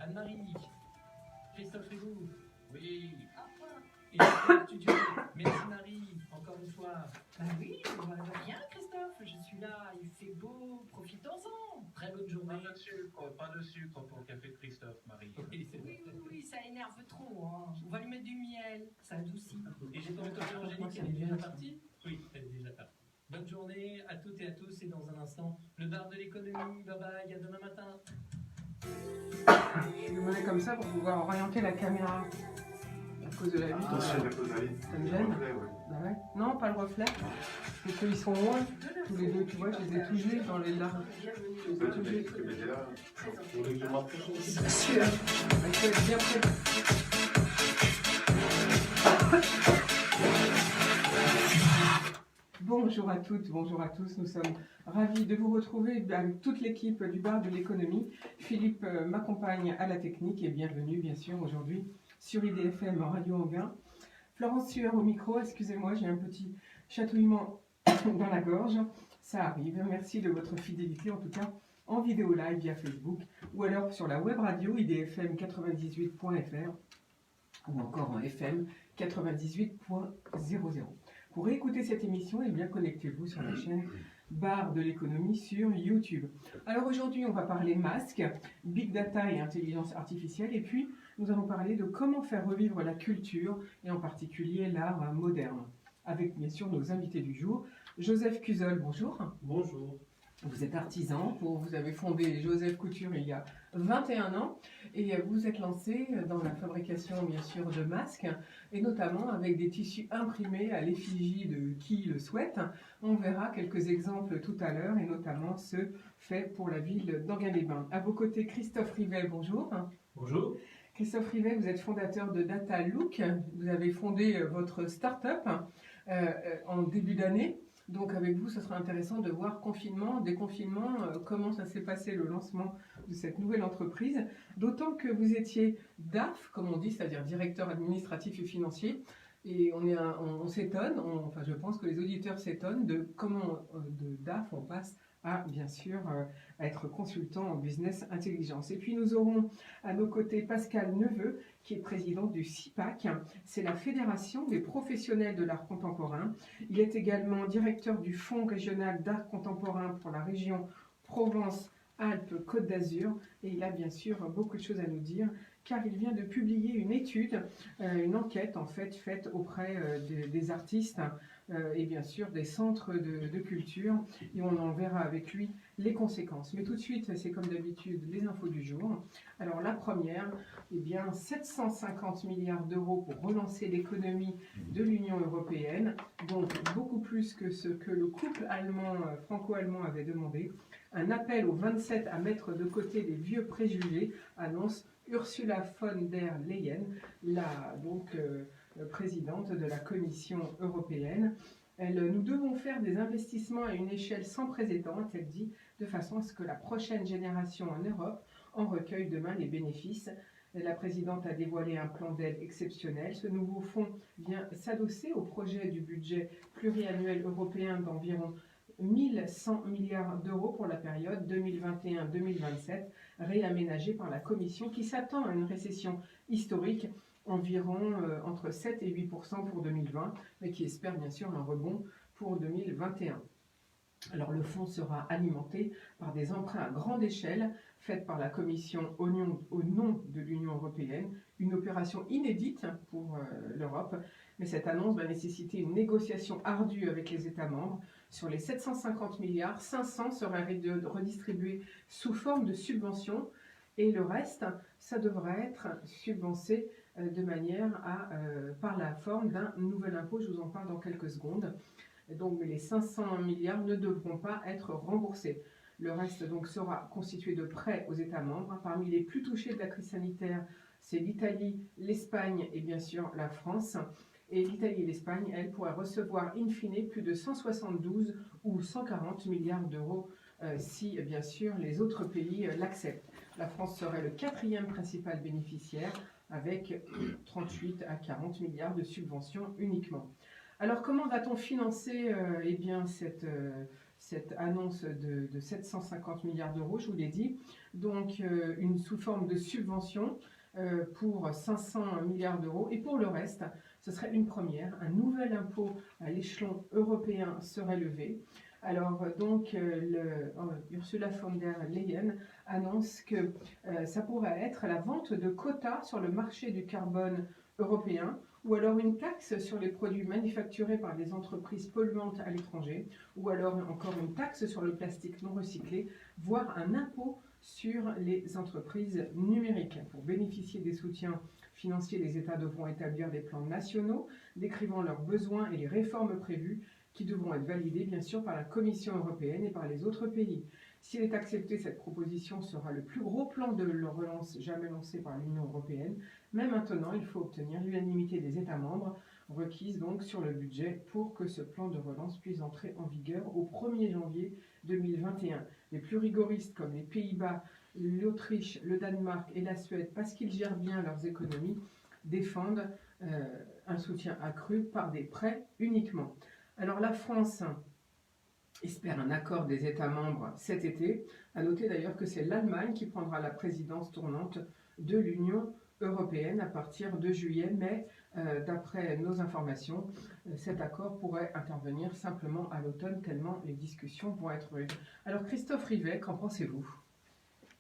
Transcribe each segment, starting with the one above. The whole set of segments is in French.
Anne-Marie, Christophe Rigaud. Oui. Et le studio. Merci Marie, encore une fois. Bah oui, je vois bien Christophe, je suis là, il fait beau, profitons-en. Très bonne journée. Pas de sucre pour le café de Christophe, Marie. Oui, c'est Oui, vrai. oui, oui, ça énerve trop, hein. On va lui mettre du miel, ça adoucit. Et j'ai pas entendu Angélique, elle est déjà partie? Oui, elle est déjà partie. Bonne journée à toutes et à tous, et dans un instant, le bar de l'économie. Bye bye, à demain matin. Je me mets comme ça pour pouvoir orienter la caméra. À cause de la vitre. Attention, la cause d'aller. Ça me gêne. Bah ouais. Non, pas le reflet. Parce qu'ils sont loin, tous les deux, tu vois, je les ai touchés dans les larmes. Je les ai touchés. Tu m'étais là. Vous voulez que je m'approche aussi? Bien sûr. Il faut être bien prêt. Bonjour à toutes, bonjour à tous. Nous sommes ravis de vous retrouver avec toute l'équipe du bar de l'économie. Philippe m'accompagne à la technique et bienvenue bien sûr aujourd'hui sur IDFM Radio Anguin. Florence Sueur au micro, excusez-moi, j'ai un petit chatouillement dans la gorge. Ça arrive. Merci de votre fidélité en tout cas en vidéo live via Facebook ou alors sur la web radio idfm98.fr ou encore en FM 98.00. Pour écouter cette émission, eh bien connectez-vous sur la chaîne Bar de l'économie sur YouTube. Alors aujourd'hui, on va parler masques, big data et intelligence artificielle, et puis nous allons parler de comment faire revivre la culture et en particulier l'art moderne. Avec bien sûr nos invités du jour. Joseph Cuzol, bonjour. Bonjour. Vous êtes artisan, vous avez fondé Joseph Couture il y a 21 ans et vous êtes lancé dans la fabrication bien sûr de masques et notamment avec des tissus imprimés à l'effigie de qui le souhaite. On verra quelques exemples tout à l'heure et notamment ceux faits pour la ville d'Enghien-les-Bains. À vos côtés, Christophe Rivet, bonjour. Bonjour. Christophe Rivet, vous êtes fondateur de Data Look. Vous avez fondé votre start-up en début d'année. Donc avec vous, ce sera intéressant de voir confinement, déconfinement, comment ça s'est passé le lancement de cette nouvelle entreprise. D'autant que vous étiez DAF, comme on dit, c'est-à-dire directeur administratif et financier. Et on s'étonne, enfin je pense que les auditeurs s'étonnent de comment de DAF on passe à bien sûr à être consultant en business intelligence. Et puis nous aurons à nos côtés Pascal Neveu, qui est président du CIPAC, c'est la Fédération des professionnels de l'art contemporain. Il est également directeur du Fonds régional d'art contemporain pour la région Provence-Alpes-Côte d'Azur. Et il a bien sûr beaucoup de choses à nous dire, car il vient de publier une étude, une enquête en fait faite auprès des artistes et bien sûr des centres de culture. Et on en verra avec lui les conséquences. Mais tout de suite, c'est comme d'habitude les infos du jour. Alors la première, eh bien 750 milliards d'euros pour relancer l'économie de l'Union européenne, donc beaucoup plus que ce que le couple allemand, franco-allemand avait demandé. Un appel aux 27 à mettre de côté les vieux préjugés, annonce Ursula von der Leyen, la présidente de la Commission européenne. Nous devons faire des investissements à une échelle sans précédent, a-t-elle dit, de façon à ce que la prochaine génération en Europe en recueille demain les bénéfices. La présidente a dévoilé un plan d'aide exceptionnel. Ce nouveau fonds vient s'adosser au projet du budget pluriannuel européen d'environ 1100 milliards d'euros pour la période 2021-2027, réaménagée par la Commission qui s'attend à une récession historique environ entre 7 et 8% pour 2020, mais qui espère bien sûr un rebond pour 2021. Alors le fonds sera alimenté par des emprunts à grande échelle faits par la Commission au nom de l'Union européenne, une opération inédite pour l'Europe, mais cette annonce va nécessiter une négociation ardue avec les États membres. Sur les 750 milliards, 500 seraient redistribués sous forme de subventions et le reste, ça devrait être subventionné de manière par la forme d'un nouvel impôt. Je vous en parle dans quelques secondes. Donc les 500 milliards ne devront pas être remboursés. Le reste donc sera constitué de prêts aux États membres. Parmi les plus touchés de la crise sanitaire, c'est l'Italie, l'Espagne et bien sûr la France. Et l'Italie et l'Espagne, elles, pourraient recevoir in fine plus de 172 ou 140 milliards d'euros si bien sûr les autres pays l'acceptent. La France serait le quatrième principal bénéficiaire avec 38 à 40 milliards de subventions uniquement. Alors comment va-t-on financer cette annonce de 750 milliards d'euros, je vous l'ai dit, donc sous forme de subvention pour 500 milliards d'euros. Et pour le reste, ce serait une première, un nouvel impôt à l'échelon européen serait levé. Alors donc Ursula von der Leyen annonce que ça pourrait être la vente de quotas sur le marché du carbone européen, ou alors une taxe sur les produits manufacturés par des entreprises polluantes à l'étranger, ou alors encore une taxe sur le plastique non recyclé, voire un impôt sur les entreprises numériques. Pour bénéficier des soutiens financiers, les États devront établir des plans nationaux décrivant leurs besoins et les réformes prévues qui devront être validées bien sûr par la Commission européenne et par les autres pays. S'il est accepté, cette proposition sera le plus gros plan de relance jamais lancé par l'Union européenne. Mais maintenant, il faut obtenir l'unanimité des États membres, requise donc sur le budget pour que ce plan de relance puisse entrer en vigueur au 1er janvier 2021. Les plus rigoristes comme les Pays-Bas, l'Autriche, le Danemark et la Suède, parce qu'ils gèrent bien leurs économies, défendent un soutien accru par des prêts uniquement. Alors la France espère un accord des États membres cet été. À noter d'ailleurs que c'est l'Allemagne qui prendra la présidence tournante de l'Union européenne à partir de juillet, mais d'après nos informations, cet accord pourrait intervenir simplement à l'automne, tellement les discussions vont être rudes. Alors Christophe Rivet, qu'en pensez-vous?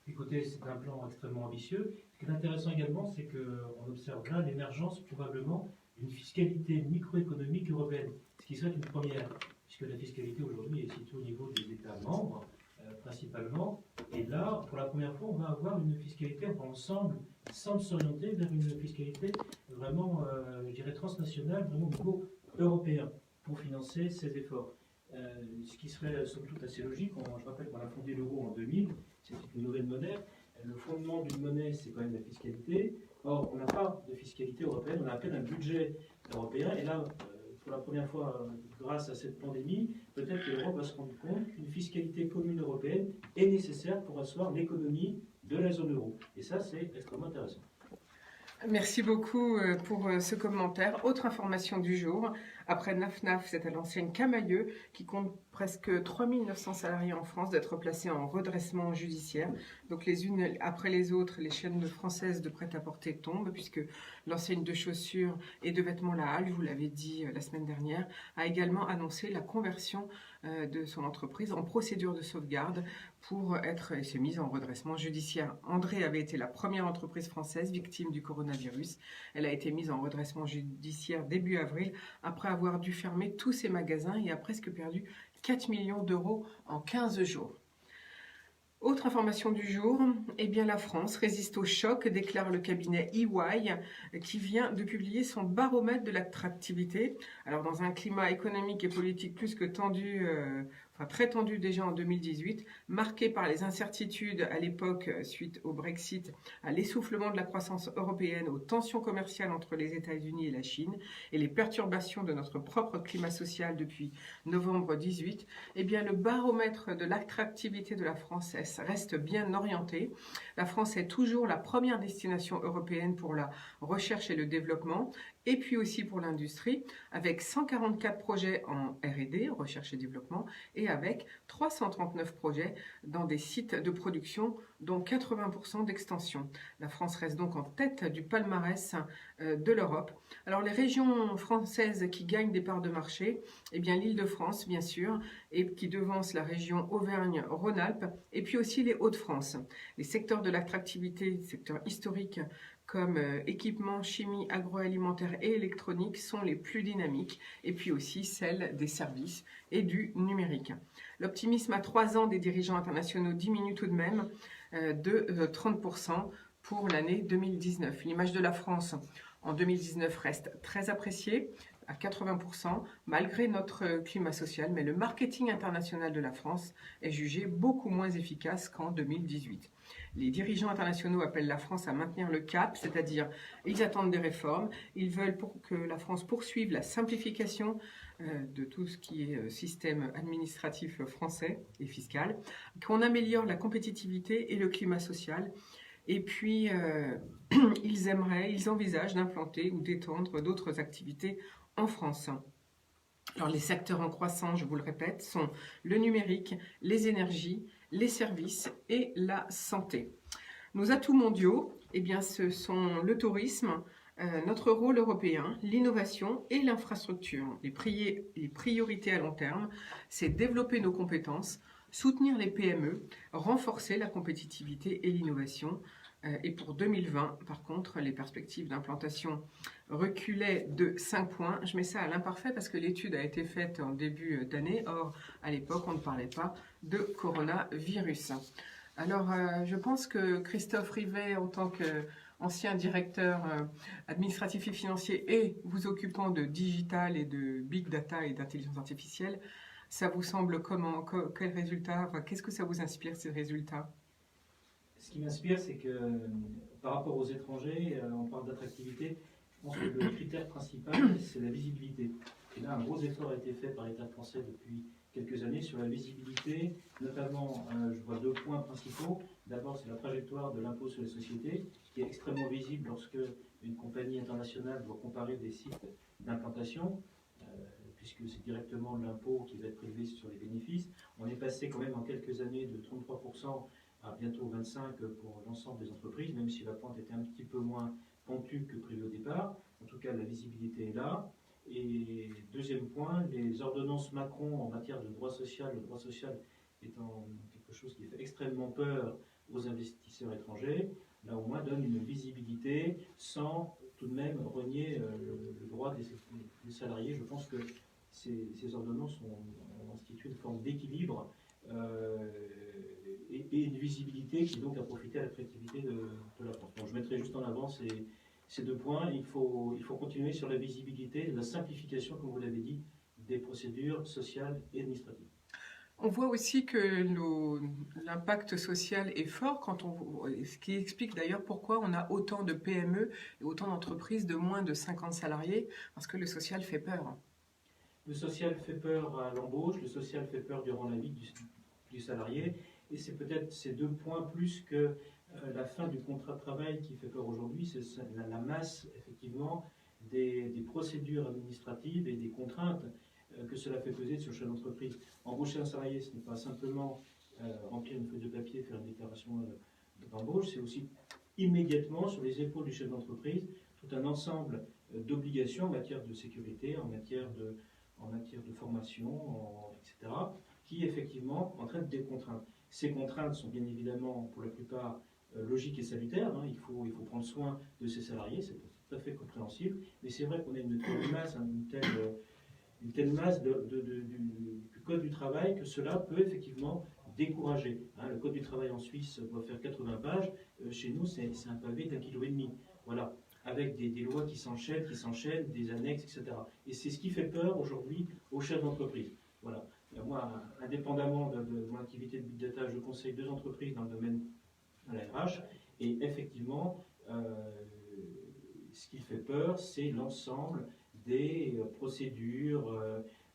Écoutez, c'est un plan extrêmement ambitieux. Ce qui est intéressant également, c'est qu'on observe là l'émergence probablement d'une fiscalité microéconomique européenne, ce qui serait une première, puisque la fiscalité aujourd'hui est située au niveau des États membres, principalement. Et là, pour la première fois, on va avoir une fiscalité ensemble, sans s'orienter vers une fiscalité vraiment, je dirais, transnationale, vraiment au niveau européen, pour financer ces efforts. Ce qui serait somme toute assez logique. Je rappelle qu'on a fondé l'euro en 2000, c'est une nouvelle monnaie. Le fondement d'une monnaie, c'est quand même la fiscalité. Or, on n'a pas de fiscalité européenne, on a à peine un budget européen. Et là, pour la première fois, grâce à cette pandémie, peut-être que l'Europe va se rendre compte qu'une fiscalité commune européenne est nécessaire pour asseoir l'économie de la zone euro. Et ça, c'est extrêmement intéressant. Merci beaucoup pour ce commentaire. Autre information du jour, après NAFNAF, c'est à l'enseigne Camaïeu, qui compte presque 3900 salariés en France, d'être placés en redressement judiciaire. Donc les unes après les autres, les chaînes françaises de prêt-à-porter tombent, puisque l'enseigne de chaussures et de vêtements La Halle, je vous l'avais dit la semaine dernière, a également annoncé la conversion de son entreprise en procédure de sauvegarde pour être s'est mise en redressement judiciaire. André avait été la première entreprise française victime du coronavirus. Elle a été mise en redressement judiciaire début avril après avoir dû fermer tous ses magasins et a presque perdu 4 millions d'euros en 15 jours. Autre information du jour, eh bien la France résiste au choc, déclare le cabinet EY qui vient de publier son baromètre de l'attractivité. Alors dans un climat économique et politique plus que tendu, très tendu déjà en 2018, marqué par les incertitudes à l'époque suite au Brexit, à l'essoufflement de la croissance européenne, aux tensions commerciales entre les États-Unis et la Chine et les perturbations de notre propre climat social depuis novembre 18, eh bien le baromètre de l'attractivité de la France reste bien orienté. La France est toujours la première destination européenne pour la recherche et le développement, et puis aussi pour l'industrie, avec 144 projets en R&D, recherche et développement, et avec 339 projets dans des sites de production, dont 80% d'extension. La France reste donc en tête du palmarès de l'Europe. Alors les régions françaises qui gagnent des parts de marché, eh bien l'Île-de-France bien sûr, et qui devance la région Auvergne-Rhône-Alpes, et puis aussi les Hauts-de-France. Les secteurs de l'attractivité, secteurs historiques, comme équipements, chimie, agroalimentaire et électronique sont les plus dynamiques, et puis aussi celles des services et du numérique. L'optimisme à 3 ans des dirigeants internationaux diminue tout de même de 30% pour l'année 2019. L'image de la France en 2019 reste très appréciée, à 80%, malgré notre climat social, mais le marketing international de la France est jugé beaucoup moins efficace qu'en 2018. Les dirigeants internationaux appellent la France à maintenir le cap, c'est-à-dire ils attendent des réformes, ils veulent que la France poursuive la simplification de tout ce qui est système administratif français et fiscal, qu'on améliore la compétitivité et le climat social. Et puis, ils envisagent d'implanter ou d'étendre d'autres activités en France. Alors les secteurs en croissance, je vous le répète, sont le numérique, les énergies, les services et la santé. Nos atouts mondiaux, eh bien, ce sont le tourisme, notre rôle européen, l'innovation et l'infrastructure. Les priorités à long terme, c'est développer nos compétences, soutenir les PME, renforcer la compétitivité et l'innovation. Et pour 2020, par contre, les perspectives d'implantation reculaient de 5 points. Je mets ça à l'imparfait parce que l'étude a été faite en début d'année. Or, à l'époque, on ne parlait pas de coronavirus. Alors, je pense que Christophe Rivet, en tant qu'ancien directeur administratif et financier et vous occupant de digital et de big data et d'intelligence artificielle, ça vous semble comment? Quel résultat? Qu'est-ce que ça vous inspire, ces résultats? Ce qui m'inspire, c'est que par rapport aux étrangers, on parle d'attractivité. Je pense que le critère principal, c'est la visibilité. Et là, un gros effort a été fait par l'État français depuis quelques années sur la visibilité. Notamment, je vois 2 points principaux. D'abord, c'est la trajectoire de l'impôt sur les sociétés, qui est extrêmement visible lorsque une compagnie internationale doit comparer des sites d'implantation, puisque c'est directement l'impôt qui va être prélevé sur les bénéfices. On est passé quand même en quelques années de 33% à bientôt 25% pour l'ensemble des entreprises, même si la pente était un petit peu moins pentue que prévu au départ. En tout cas, la visibilité est là. Et deuxième point, les ordonnances Macron en matière de droit social, le droit social étant quelque chose qui fait extrêmement peur aux investisseurs étrangers, là au moins donne une visibilité sans tout de même renier le droit des salariés. Je pense que ces ordonnances ont institué une forme d'équilibre et une visibilité qui donc a profité à l'attractivité de la France. Donc, je mettrai juste en avant ces 2 points. Il faut continuer sur la visibilité, la simplification, comme vous l'avez dit, des procédures sociales et administratives. On voit aussi que l'impact social est fort, ce qui explique d'ailleurs pourquoi on a autant de PME et autant d'entreprises de moins de 50 salariés, parce que le social fait peur. Le social fait peur à l'embauche, le social fait peur durant la vie du salarié, et c'est peut-être ces 2 points plus que la fin du contrat de travail qui fait peur aujourd'hui, c'est la masse effectivement des procédures administratives et des contraintes que cela fait peser sur le chef d'entreprise. Embaucher un salarié, ce n'est pas simplement remplir une feuille de papier, faire une déclaration d'embauche, c'est aussi immédiatement sur les épaules du chef d'entreprise tout un ensemble d'obligations en matière de sécurité, en matière de formation, etc., qui effectivement entraînent des contraintes. Ces contraintes sont bien évidemment pour la plupart logiques et salutaires. Hein. Il faut prendre soin de ses salariés, c'est tout à fait compréhensible, mais c'est vrai qu'on a une telle masse, une telle masse du Code du travail que cela peut effectivement décourager. Hein. Le Code du travail en Suisse doit faire 80 pages, chez nous c'est un pavé d'1,5 kg. Voilà. Avec des lois qui s'enchaînent, des annexes, etc. Et c'est ce qui fait peur aujourd'hui aux chefs d'entreprise. Voilà. Moi, indépendamment de mon activité de big data, je conseille 2 entreprises dans le domaine de la RH. Et effectivement, ce qui fait peur, c'est l'ensemble des procédures.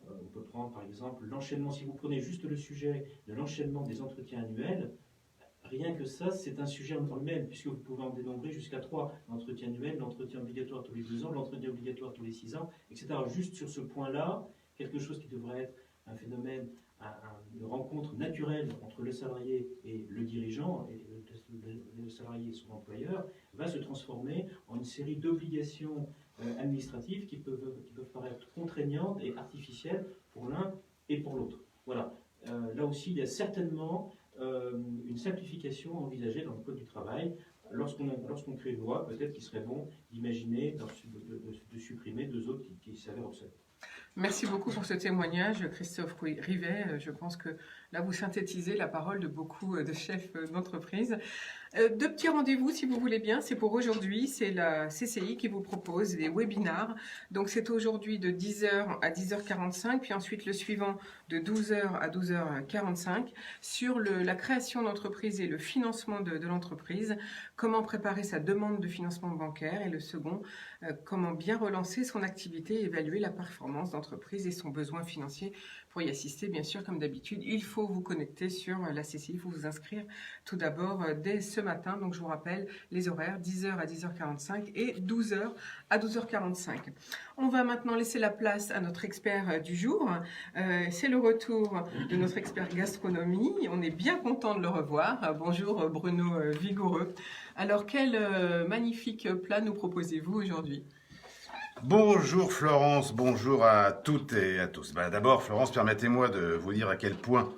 On peut prendre par exemple l'enchaînement. Si vous prenez juste le sujet de l'enchaînement des entretiens annuels, rien que ça, c'est un sujet en lui-même, puisque vous pouvez en dénombrer jusqu'à 3. L'entretien annuel, l'entretien obligatoire tous les 2 ans, l'entretien obligatoire tous les 6 ans, etc. Juste sur ce point-là, quelque chose qui devrait être un phénomène, une rencontre naturelle entre le salarié et le dirigeant, et le salarié et son employeur, va se transformer en une série d'obligations administratives qui peuvent paraître contraignantes et artificielles pour l'un et pour l'autre. Voilà. Là aussi, il y a certainement une simplification envisagée dans le Code du travail. Lorsqu'on crée une loi, peut-être qu'il serait bon d'imaginer de supprimer 2 autres qui s'avèrent obsolètes. Merci beaucoup pour ce témoignage, Christophe Rivet. Je pense que là, vous synthétisez la parole de beaucoup de chefs d'entreprise. 2 petits rendez-vous, si vous voulez bien. C'est pour aujourd'hui. C'est la CCI qui vous propose des webinars. Donc, c'est aujourd'hui de 10h à 10h45, puis ensuite le suivant de 12 h à 12h45 sur la création d'entreprise et le financement de l'entreprise, comment préparer sa demande de financement bancaire et le second, comment bien relancer son activité et évaluer la performance d'entreprise et son besoin financier. Pour y assister, bien sûr, comme d'habitude, il faut vous connecter sur la CCI, il faut vous inscrire tout d'abord dès ce matin. Donc je vous rappelle les horaires, 10 h à 10h45 et 12 h à 12h45. On va maintenant laisser la place à notre expert du jour. C'est le retour de notre expert gastronomie. On est bien content de le revoir. Bonjour Bruno Vigoureux. Alors quel magnifique plat nous proposez-vous aujourd'hui ? Bonjour Florence, bonjour à toutes et à tous. D'abord Florence, permettez-moi de vous dire à quel point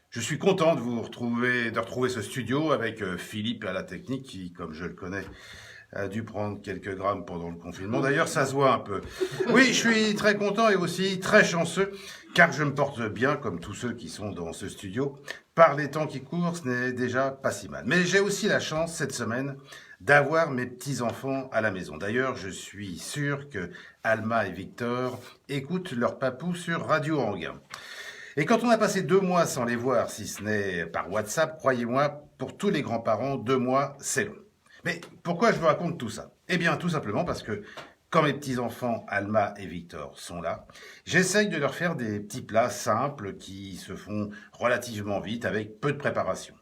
je suis content de retrouver ce studio avec Philippe à la technique qui, comme je le connais, a dû prendre quelques grammes pendant le confinement. D'ailleurs, ça se voit un peu. Oui, je suis très content et aussi très chanceux car je me porte bien, comme tous ceux qui sont dans ce studio. Par les temps qui courent, ce n'est déjà pas si mal. Mais j'ai aussi la chance cette semaine d'avoir mes petits-enfants à la maison. D'ailleurs, je suis sûr que Alma et Victor écoutent leur papou sur Radio Anguin. Et quand on a passé 2 mois sans les voir, si ce n'est par WhatsApp, croyez-moi, pour tous les grands-parents, 2 mois, c'est long. Mais pourquoi je vous raconte tout ça ? Eh bien, tout simplement parce que quand mes petits-enfants Alma et Victor sont là, j'essaye de leur faire des petits plats simples qui se font relativement vite avec peu de préparation.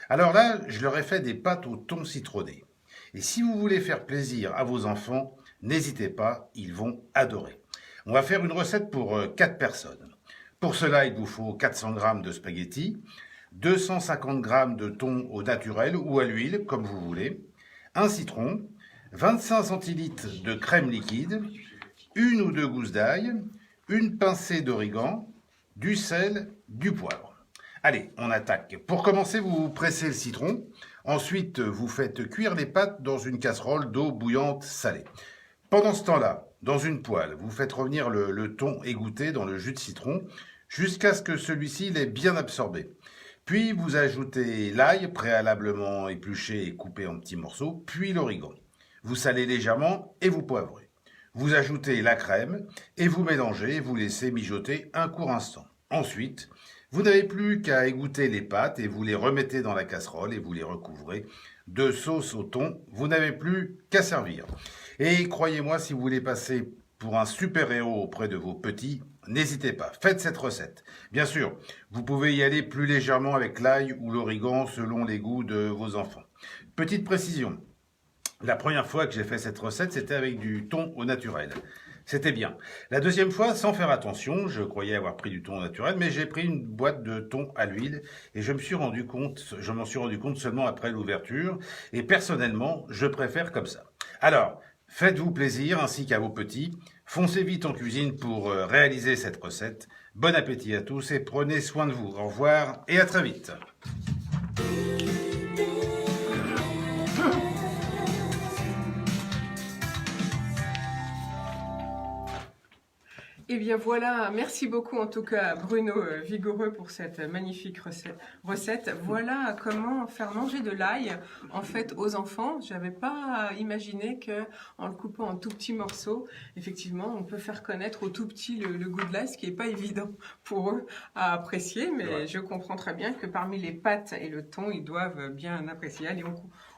Alors là, je leur ai fait des pâtes au thon citronné. Et si vous voulez faire plaisir à vos enfants, n'hésitez pas, ils vont adorer. On va faire une recette pour 4 personnes. Pour cela, il vous faut 400 g de spaghettis, 250 g de thon au naturel ou à l'huile, comme vous voulez, un citron, 25 centilitres de crème liquide, 1 ou 2 gousses d'ail, une pincée d'origan, du sel, du poivre. Allez, on attaque. Pour commencer, vous pressez le citron. Ensuite, vous faites cuire les pâtes dans une casserole d'eau bouillante salée. Pendant ce temps-là, dans une poêle, vous faites revenir le thon égoutté dans le jus de citron jusqu'à ce que celui-ci l'ait bien absorbé. Puis, vous ajoutez l'ail préalablement épluché et coupé en petits morceaux, puis l'origan. Vous salez légèrement et vous poivrez. Vous ajoutez la crème et vous mélangez et vous laissez mijoter un court instant. Ensuite, vous n'avez plus qu'à égoutter les pâtes et vous les remettez dans la casserole et vous les recouvrez de sauce au thon. Vous n'avez plus qu'à servir. Et croyez-moi, si vous voulez passer pour un super-héros auprès de vos petits, n'hésitez pas, faites cette recette. Bien sûr, vous pouvez y aller plus légèrement avec l'ail ou l'origan selon les goûts de vos enfants. Petite précision, la première fois que j'ai fait cette recette, c'était avec du thon au naturel. C'était bien. La deuxième fois, sans faire attention, je croyais avoir pris du thon naturel, mais j'ai pris une boîte de thon à l'huile et je m'en suis rendu compte seulement après l'ouverture. Et personnellement, je préfère comme ça. Alors, faites-vous plaisir ainsi qu'à vos petits. Foncez vite en cuisine pour réaliser cette recette. Bon appétit à tous et prenez soin de vous. Au revoir et à très vite. Eh bien voilà, merci beaucoup en tout cas Bruno Vigoureux pour cette magnifique recette. Voilà comment faire manger de l'ail en fait aux enfants. J'avais pas imaginé que en le coupant en tout petits morceaux, effectivement, on peut faire connaître au tout petit le goût de l'ail, ce qui est pas évident pour eux à apprécier. Mais je comprends très bien que parmi les pâtes et le thon, ils doivent bien apprécier. Allez,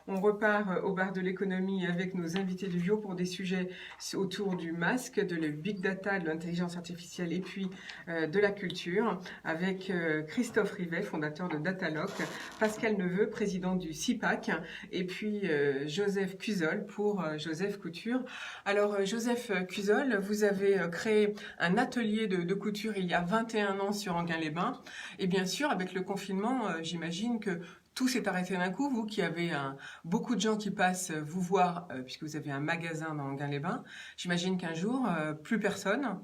on repart au bar de l'économie avec nos invités du jour pour des sujets autour du masque, de le big data, de l'intelligence artificielle et puis de la culture avec Christophe Rivet, fondateur de Dataloc, Pascal Neveu, président du CIPAC et puis Joseph Cuzol pour Joseph Couture. Alors Joseph Cuzol, vous avez créé un atelier de couture il y a 21 ans sur Enghien-les-Bains et bien sûr avec le confinement, j'imagine que tout s'est arrêté d'un coup, vous qui avez beaucoup de gens qui passent vous voir, puisque vous avez un magasin dans Enghien-les-Bains. J'imagine qu'un jour, plus personne.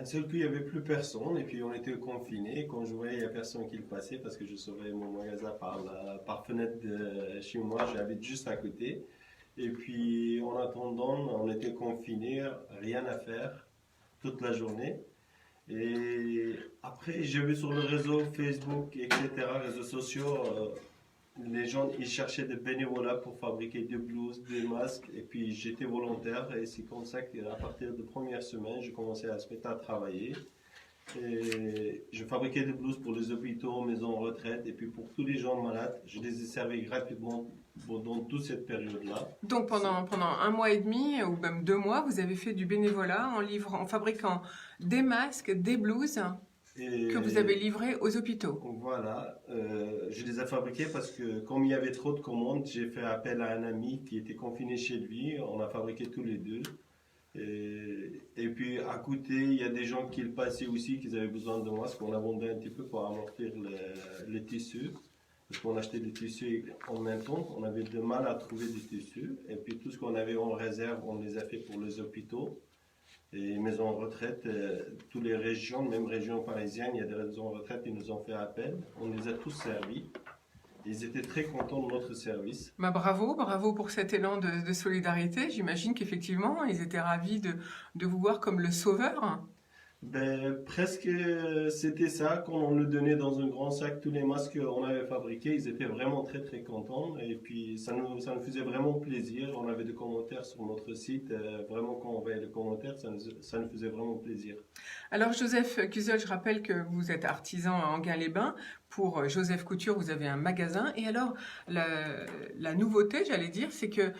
Seul coup, il n'y avait plus personne, et puis on était confinés. Quand je voyais, il n'y a personne qui le passait, parce que je surveillais mon magasin par fenêtre de chez moi, j'habite juste à côté. Et puis, en attendant, on était confinés, rien à faire, toute la journée. Et après, j'ai vu sur le réseau Facebook, etc., réseaux sociaux, les gens ils cherchaient des bénévolats pour fabriquer des blouses, des masques. Et puis j'étais volontaire et c'est comme ça qu'à partir de la première semaine, j'ai commencé à se mettre à travailler. Et je fabriquais des blouses pour les hôpitaux, maisons de retraite, et puis pour tous les gens malades, je les ai servis gratuitement pendant toute cette période-là. Donc pendant un mois et demi ou même 2 mois, vous avez fait du bénévolat en fabriquant des masques, des blouses Et que vous avez livrés aux hôpitaux. voilà, je les ai fabriqués parce que comme il y avait trop de commandes, j'ai fait appel à un ami qui était confiné chez lui. On a fabriqué tous les deux. Et puis à côté, il y a des gens qui le passaient aussi, qui avaient besoin de masques. On a vendu un petit peu pour amortir les tissus. Parce qu'on achetait des tissus en même temps. On avait de mal à trouver des tissus. Et puis tout ce qu'on avait en réserve, on les a fait pour les hôpitaux. Et maisons de retraite, toutes les régions, même régions parisiennes, il y a des maisons de retraite qui nous ont fait appel. On les a tous servis. Ils étaient très contents de notre service. Bah, bravo pour cet élan de solidarité. J'imagine qu'effectivement, ils étaient ravis de vous voir comme le sauveur. Ben, presque c'était ça, quand on nous donnait dans un grand sac tous les masques qu'on avait fabriqués, ils étaient vraiment très très contents et puis ça nous faisait vraiment plaisir. On avait des commentaires sur notre site, vraiment quand on voyait les commentaires, ça nous faisait vraiment plaisir. Alors Joseph Cusol, je rappelle que vous êtes artisan à Enghien-les-Bains. Pour Joseph Couture, vous avez un magasin. Et alors, la nouveauté, j'allais dire, c'est que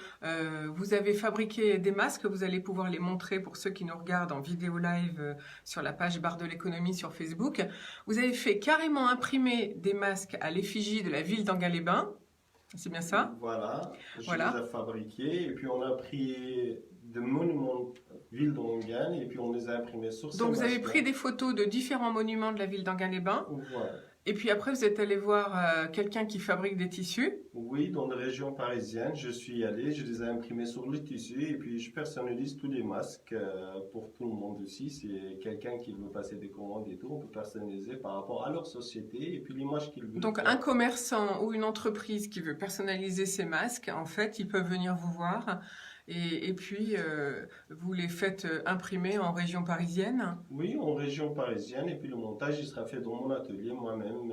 vous avez fabriqué des masques. Vous allez pouvoir les montrer pour ceux qui nous regardent en vidéo live sur la page Barre de l'économie sur Facebook. Vous avez fait carrément imprimer des masques à l'effigie de la ville d'Enghien-les-Bains. C'est bien ça? Voilà, Voilà. les ai fabriqués et puis on a pris des monuments ville d'Enghien et puis on les a imprimés sur ces Donc vous avez masques-là. pris des photos de différents monuments de la ville d'Enghien-les-Bains. Voilà. Et puis après, vous êtes allé voir quelqu'un qui fabrique des tissus. Oui, dans les régions parisiennes, je suis allé, je les ai imprimés sur le tissu et puis je personnalise tous les masques pour tout le monde aussi. C'est quelqu'un qui veut passer des commandes et tout, on peut personnaliser par rapport à leur société et puis l'image qu'ils veulent. Donc un commerçant ou une entreprise qui veut personnaliser ses masques, en fait, ils peuvent venir vous voir et puis vous les faites imprimer en région parisienne. Oui, en région parisienne et puis le montage il sera fait dans mon atelier moi-même.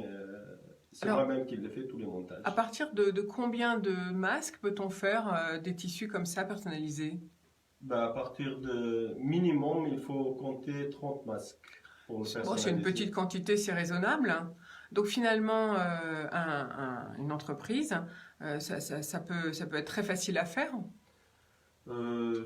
C'est Alors, moi-même qui le fais tous les montages. À partir de combien de masques peut-on faire des tissus comme ça personnalisés? À partir de minimum, il faut compter 30 masques pour le Bon, c'est personnaliser. une petite quantité, c'est raisonnable. Donc finalement, une entreprise, ça peut être très facile à faire.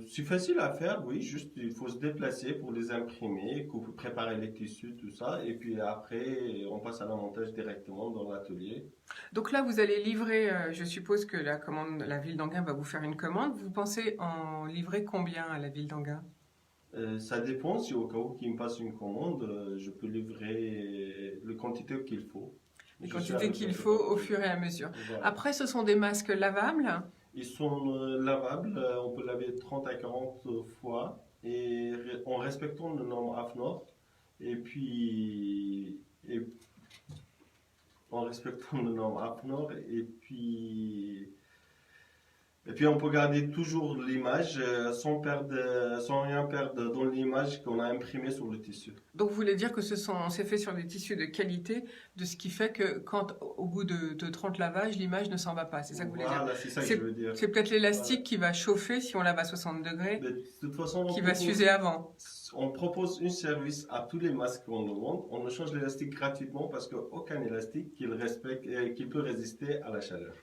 C'est facile à faire, oui, juste il faut se déplacer pour les imprimer, préparer les tissus, tout ça, et puis après on passe à la montage directement dans l'atelier. Donc là, vous allez livrer, je suppose que la ville d'Enghien va vous faire une commande. Vous pensez en livrer combien à la ville d'Enghien? Ça dépend, si au cas où qu'il me passe une commande, je peux livrer le quantité qu'il faut. Les Je suis quantités avec qu'il le- faut au fur et à mesure. Voilà. Après, ce sont des masques lavables. Ils sont lavables, on peut laver 30 à 40 fois et en respectant le norme AFNOR et puis en respectant le norme AFNOR et puis on peut garder toujours l'image sans rien perdre dans l'image qu'on a imprimée sur le tissu. Donc, vous voulez dire que c'est fait sur des tissus de qualité, de ce qui fait que quand, au bout de 30 lavages, l'image ne s'en va pas. C'est ça que vous voulez dire? Voilà, c'est ça que je veux dire. C'est peut-être l'élastique qui va chauffer si on lave à 60 degrés, Mais de toute façon, qui va s'user avant. on propose un service à tous les masques qu'on nous vend. On ne change l'élastique gratuitement parce qu'aucun élastique qui peut résister à la chaleur.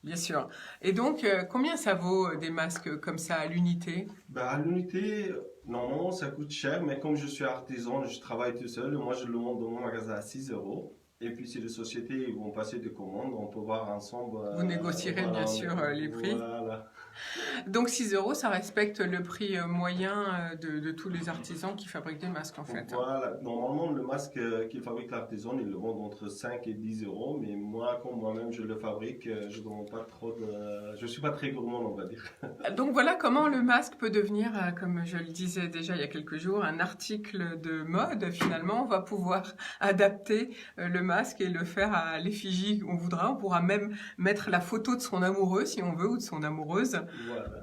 Bien sûr. Et donc, combien ça vaut des masques comme ça à l'unité? À l'unité, normalement, ça coûte cher, mais comme je suis artisan, je travaille tout seul. Moi, je le vends dans mon magasin à 6 €. Et puis, si les sociétés vont passer des commandes, on peut voir ensemble. Vous négocierez bien sûr les prix. Voilà. Donc 6 €, ça respecte le prix moyen de tous les artisans qui fabriquent des masques en fait. Voilà. Normalement, le masque qu'il fabrique l'artisan, il le vend entre 5 et 10 €. Mais moi, comme moi-même, je le fabrique, je demande pas trop je suis pas très gourmand, on va dire. Donc voilà comment le masque peut devenir, comme je le disais déjà il y a quelques jours, un article de mode. Finalement, on va pouvoir adapter le masque et le faire à l'effigie qu'on voudra. On pourra même mettre la photo de son amoureux si on veut ou de son amoureuse.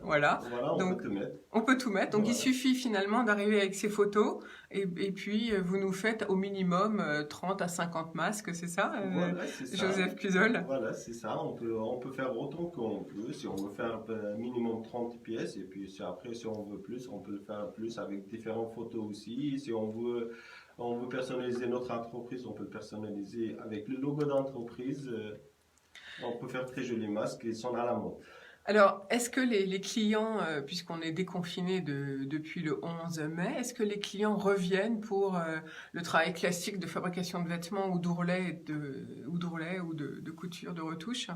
Voilà. Voilà, on Donc, peut tout mettre. on peut tout mettre. Donc Voilà. il suffit finalement d'arriver avec ces photos et puis vous nous faites au minimum 30 à 50 masques, c'est ça, Voilà, c'est ça. Joseph Cusol? Voilà, c'est ça. On peut faire autant qu'on peut. Si on veut faire minimum 30 pièces, et puis après, si on veut plus, on peut le faire plus avec différentes photos aussi. Si on veut on veut personnaliser notre entreprise, on peut le personnaliser avec le logo d'entreprise. On peut faire très jolis masques, ils sont à la mode. Alors, est-ce que les clients, puisqu'on est déconfiné depuis le 11 mai, est-ce que les clients reviennent pour le travail classique de fabrication de vêtements ou d'ourlets ou de couture, de retouche?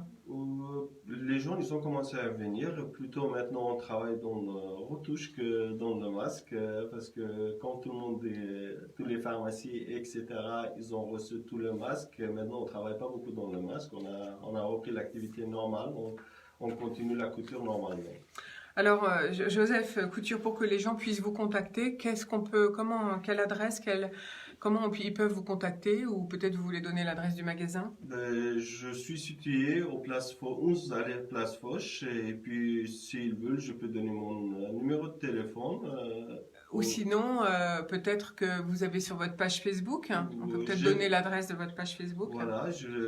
Les gens, ils ont commencé à venir. Plutôt maintenant, on travaille dans le retouche que dans le masque, parce que quand tout le monde, toutes les pharmacies, etc., ils ont reçu tout le masque. Maintenant, on travaille pas beaucoup dans le masque. On a repris l'activité normale. On continue la couture normalement. Alors, Joseph Couture, pour que les gens puissent vous contacter, quelle adresse, comment ils peuvent vous contacter, ou peut-être vous voulez donner l'adresse du magasin? Je suis situé au place 11 à la place Foch, et puis s'ils veulent, je peux donner mon numéro de téléphone. Ou sinon, peut-être que vous avez sur votre page Facebook, on peut peut-être J'ai- donner l'adresse de votre page Facebook. Voilà,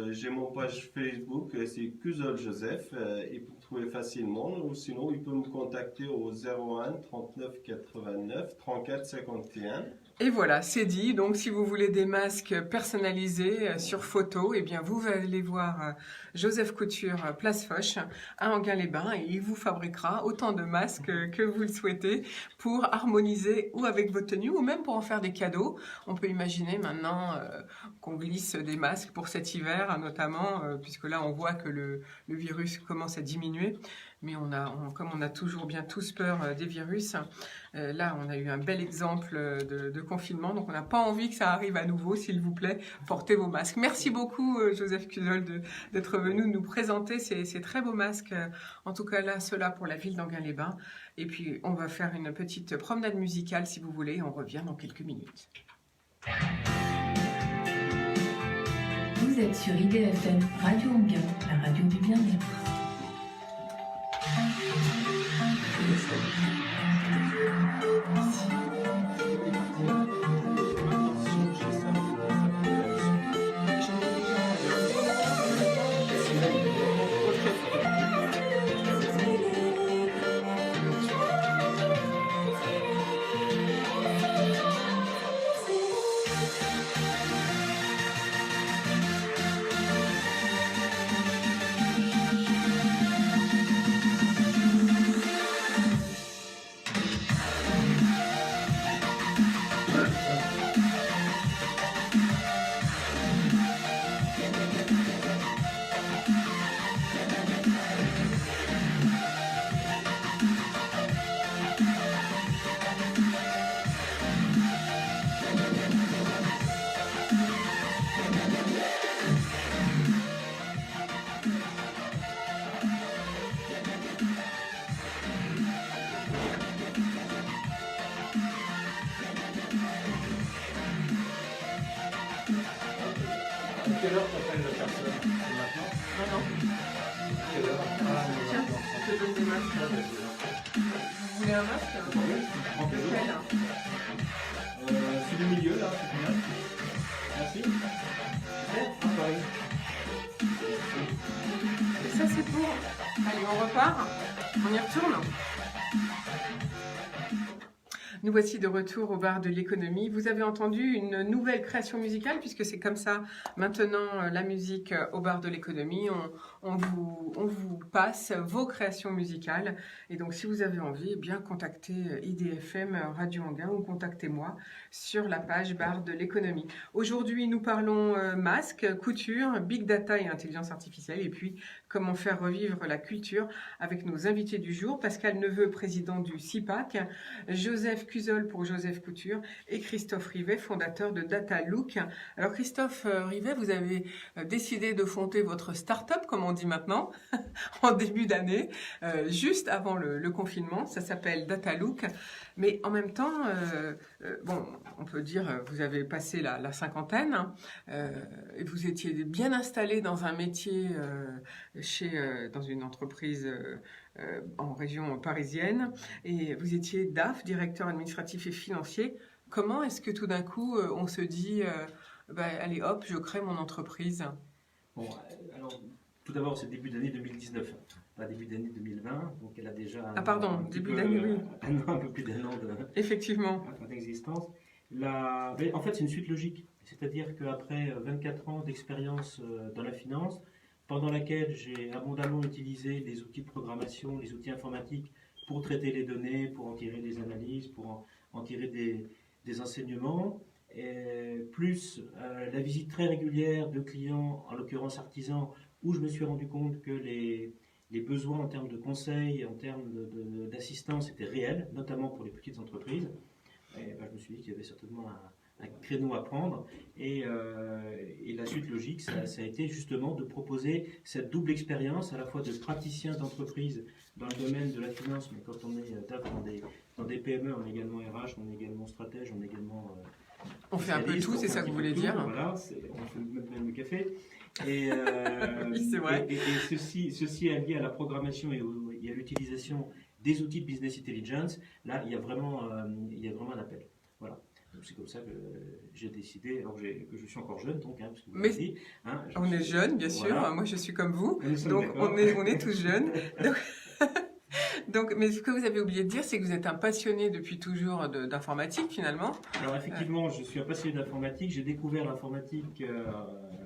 j'ai mon page Facebook, c'est Cusol Joseph, il peut me trouver facilement, ou sinon il peut me contacter au 01 39 89 34 51. Et voilà, c'est dit. Donc, si vous voulez des masques personnalisés sur photo, eh bien, vous allez voir Joseph Couture, Place Foch, à Enghien-les-Bains, et il vous fabriquera autant de masques que vous le souhaitez pour harmoniser ou avec votre tenue, ou même pour en faire des cadeaux. On peut imaginer maintenant qu'on glisse des masques pour cet hiver, notamment, puisque là, on voit que le virus commence à diminuer. Mais comme on a toujours bien tous peur des virus, là, on a eu un bel exemple de confinement, donc on n'a pas envie que ça arrive à nouveau. S'il vous plaît, portez vos masques. Merci beaucoup, Joseph Cusol, d'être venu nous présenter ces très beaux masques, en tout cas là, ceux-là pour la ville d'Enghien-les-Bains. Et puis, on va faire une petite promenade musicale, si vous voulez, on revient dans quelques minutes. Vous êtes sur IDFM Radio Enghien, la radio du bien-être. Quelle heure t'appelles la personne? C'est maintenant? Non. Quelle heure? Tiens, je te donne des masques. Vous voulez un masque? Lequel? C'est du milieu là, c'est bien. Merci. Et ça, c'est pour... Allez, on repart. On y retourne. Nous voici de retour au bar de l'économie. Vous avez entendu une nouvelle création musicale, puisque c'est comme ça maintenant la musique au bar de l'économie. On vous passe vos créations musicales. Et donc, si vous avez envie, eh bien, contactez IDFM Radio Enghien ou contactez-moi sur la page bar de l'économie. Aujourd'hui, nous parlons masque, couture, big data et intelligence artificielle. Et puis, comment faire revivre la culture avec nos invités du jour. Pascal Neveu, président du CIPAC, Joseph Cusol pour Joseph Couture et Christophe Rivet, fondateur de DataLook. Alors Christophe Rivet, vous avez décidé de fonder votre start-up, comme on dit maintenant, en début d'année, juste avant le confinement. Ça s'appelle DataLook. Mais en même temps, bon, on peut dire, vous avez passé la cinquantaine, hein, et vous étiez bien installé dans un métier dans une entreprise en région parisienne, et vous étiez DAF, directeur administratif et financier. Comment est-ce que tout d'un coup, on se dit, allez hop, je crée mon entreprise? Bon, alors, tout d'abord, c'est début d'année 2019, pas début d'année 2020, donc elle a déjà Ah pardon, début d'année, oui. un peu plus d'un an Effectivement. d'existence. Mais en fait, c'est une suite logique. C'est-à-dire qu'après 24 ans d'expérience dans la finance, pendant laquelle j'ai abondamment utilisé les outils de programmation, les outils informatiques pour traiter les données, pour en tirer des analyses, pour en tirer des enseignements, et plus la visite très régulière de clients, en l'occurrence artisans, où je me suis rendu compte que les besoins en termes de conseils, en termes d'assistance étaient réels, notamment pour les petites entreprises. Et je me suis dit qu'il y avait certainement un créneau à prendre. Et la suite logique, ça a été justement de proposer cette double expérience, à la fois de praticien d'entreprise dans le domaine de la finance, mais quand on est dans des PME, on est également RH, on est également stratège, on est également... on fait un peu tout, c'est ça que vous voulez dire. Voilà, on fait même le café. Et, oui, c'est vrai. Et ceci est lié à la programmation et à l'utilisation des outils de business intelligence. Là, il y a vraiment un appel. Voilà. Donc, c'est comme ça que j'ai décidé, alors que je suis encore jeune, donc, parce que vous l'avez dit, on est jeune, bien sûr. Voilà. Moi, je suis comme vous, donc on est tous jeunes. Donc, mais ce que vous avez oublié de dire, c'est que vous êtes un passionné depuis toujours d'informatique, finalement. Alors, effectivement, je suis un passionné d'informatique. J'ai découvert l'informatique,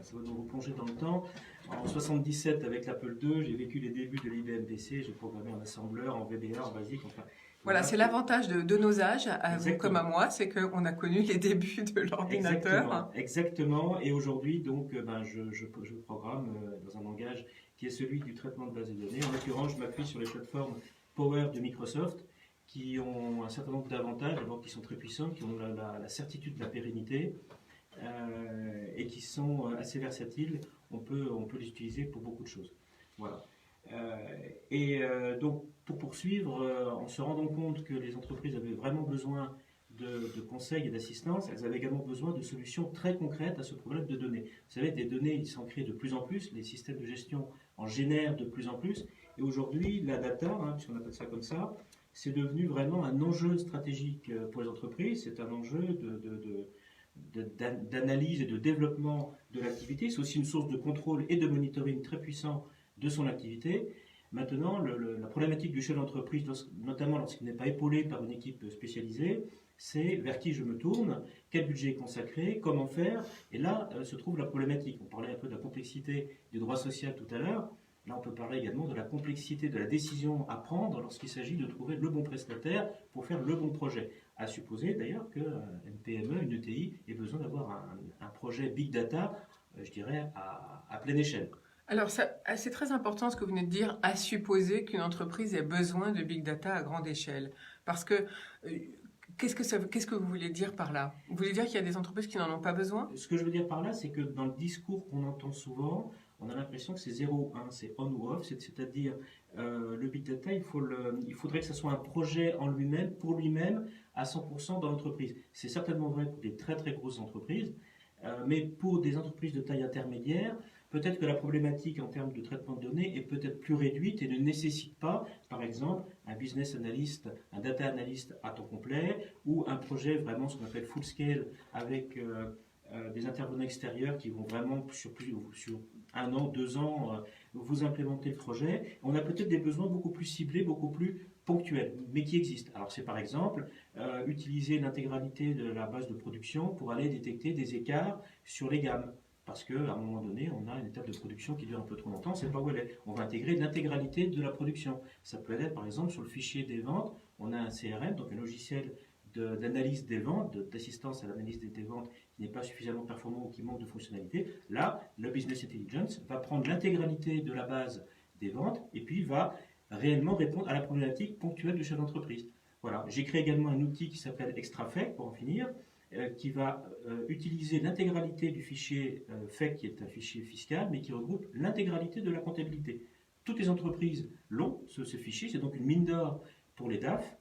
ça va nous replonger dans le temps. En 77, avec l'Apple II, j'ai vécu les débuts de l'IBM PC. J'ai programmé en assembleur, en VBA, en basique. Enfin, voilà, c'est l'avantage de nos âges, à vous comme à moi, c'est qu'on a connu les débuts de l'ordinateur. Exactement. Et aujourd'hui, donc, je programme dans un langage qui est celui du traitement de base de données. En l'occurrence, je m'appuie sur les plateformes Power de Microsoft, qui ont un certain nombre d'avantages, d'abord qui sont très puissantes, qui ont la certitude de la pérennité, et qui sont assez versatiles. On peut les utiliser pour beaucoup de choses. Voilà. Donc, pour poursuivre, en se rendant compte que les entreprises avaient vraiment besoin de conseils et d'assistance, elles avaient également besoin de solutions très concrètes à ce problème de données. Vous savez, des données, ils s'en créent de plus en plus, les systèmes de gestion en génèrent de plus en plus, et aujourd'hui, la data, puisqu'on appelle ça comme ça, c'est devenu vraiment un enjeu stratégique pour les entreprises, c'est un enjeu d'analyse et de développement de l'activité, c'est aussi une source de contrôle et de monitoring très puissant de son activité. Maintenant, la problématique du chef d'entreprise, notamment lorsqu'il n'est pas épaulé par une équipe spécialisée, c'est vers qui je me tourne, quel budget est consacré, comment faire, et là se trouve la problématique. On parlait un peu de la complexité du droit social tout à l'heure, là on peut parler également de la complexité de la décision à prendre lorsqu'il s'agit de trouver le bon prestataire pour faire le bon projet. À supposer d'ailleurs qu'une PME, une ETI ait besoin d'avoir un projet Big Data, je dirais, à pleine échelle. Alors, c'est très important ce que vous venez de dire, à supposer qu'une entreprise ait besoin de Big Data à grande échelle. Parce que, qu'est-ce que vous voulez dire par là? Vous voulez dire qu'il y a des entreprises qui n'en ont pas besoin? Ce que je veux dire par là, c'est que dans le discours qu'on entend souvent, on a l'impression que c'est 0 ou 1, c'est on ou off, c'est-à-dire le Big Data, il faudrait que ce soit un projet en lui-même, pour lui-même, à 100% dans l'entreprise. C'est certainement vrai pour des très très grosses entreprises, mais pour des entreprises de taille intermédiaire, peut-être que la problématique en termes de traitement de données est peut-être plus réduite et ne nécessite pas, par exemple, un business analyst, un data analyst à temps complet, ou un projet vraiment ce qu'on appelle full scale avec des intervenants extérieurs qui vont vraiment sur 1 an, 2 ans vous implémenter le projet. On a peut-être des besoins beaucoup plus ciblés, beaucoup plus ponctuels, mais qui existent. Alors c'est par exemple utiliser l'intégralité de la base de production pour aller détecter des écarts sur les gammes. Parce qu'à un moment donné, on a une étape de production qui dure un peu trop longtemps, c'est pas où elle est. On va intégrer l'intégralité de la production. Ça peut être par exemple sur le fichier des ventes, on a un CRM, donc un logiciel d'analyse des ventes, d'assistance à l'analyse des ventes qui n'est pas suffisamment performant ou qui manque de fonctionnalité. Là, le Business Intelligence va prendre l'intégralité de la base des ventes et puis va réellement répondre à la problématique ponctuelle du chef d'entreprise. Voilà. J'ai créé également un outil qui s'appelle ExtraFEC, pour en finir, qui va utiliser l'intégralité du fichier FEC, qui est un fichier fiscal, mais qui regroupe l'intégralité de la comptabilité. Toutes les entreprises l'ont, ce fichier, c'est donc une mine d'or pour les DAF.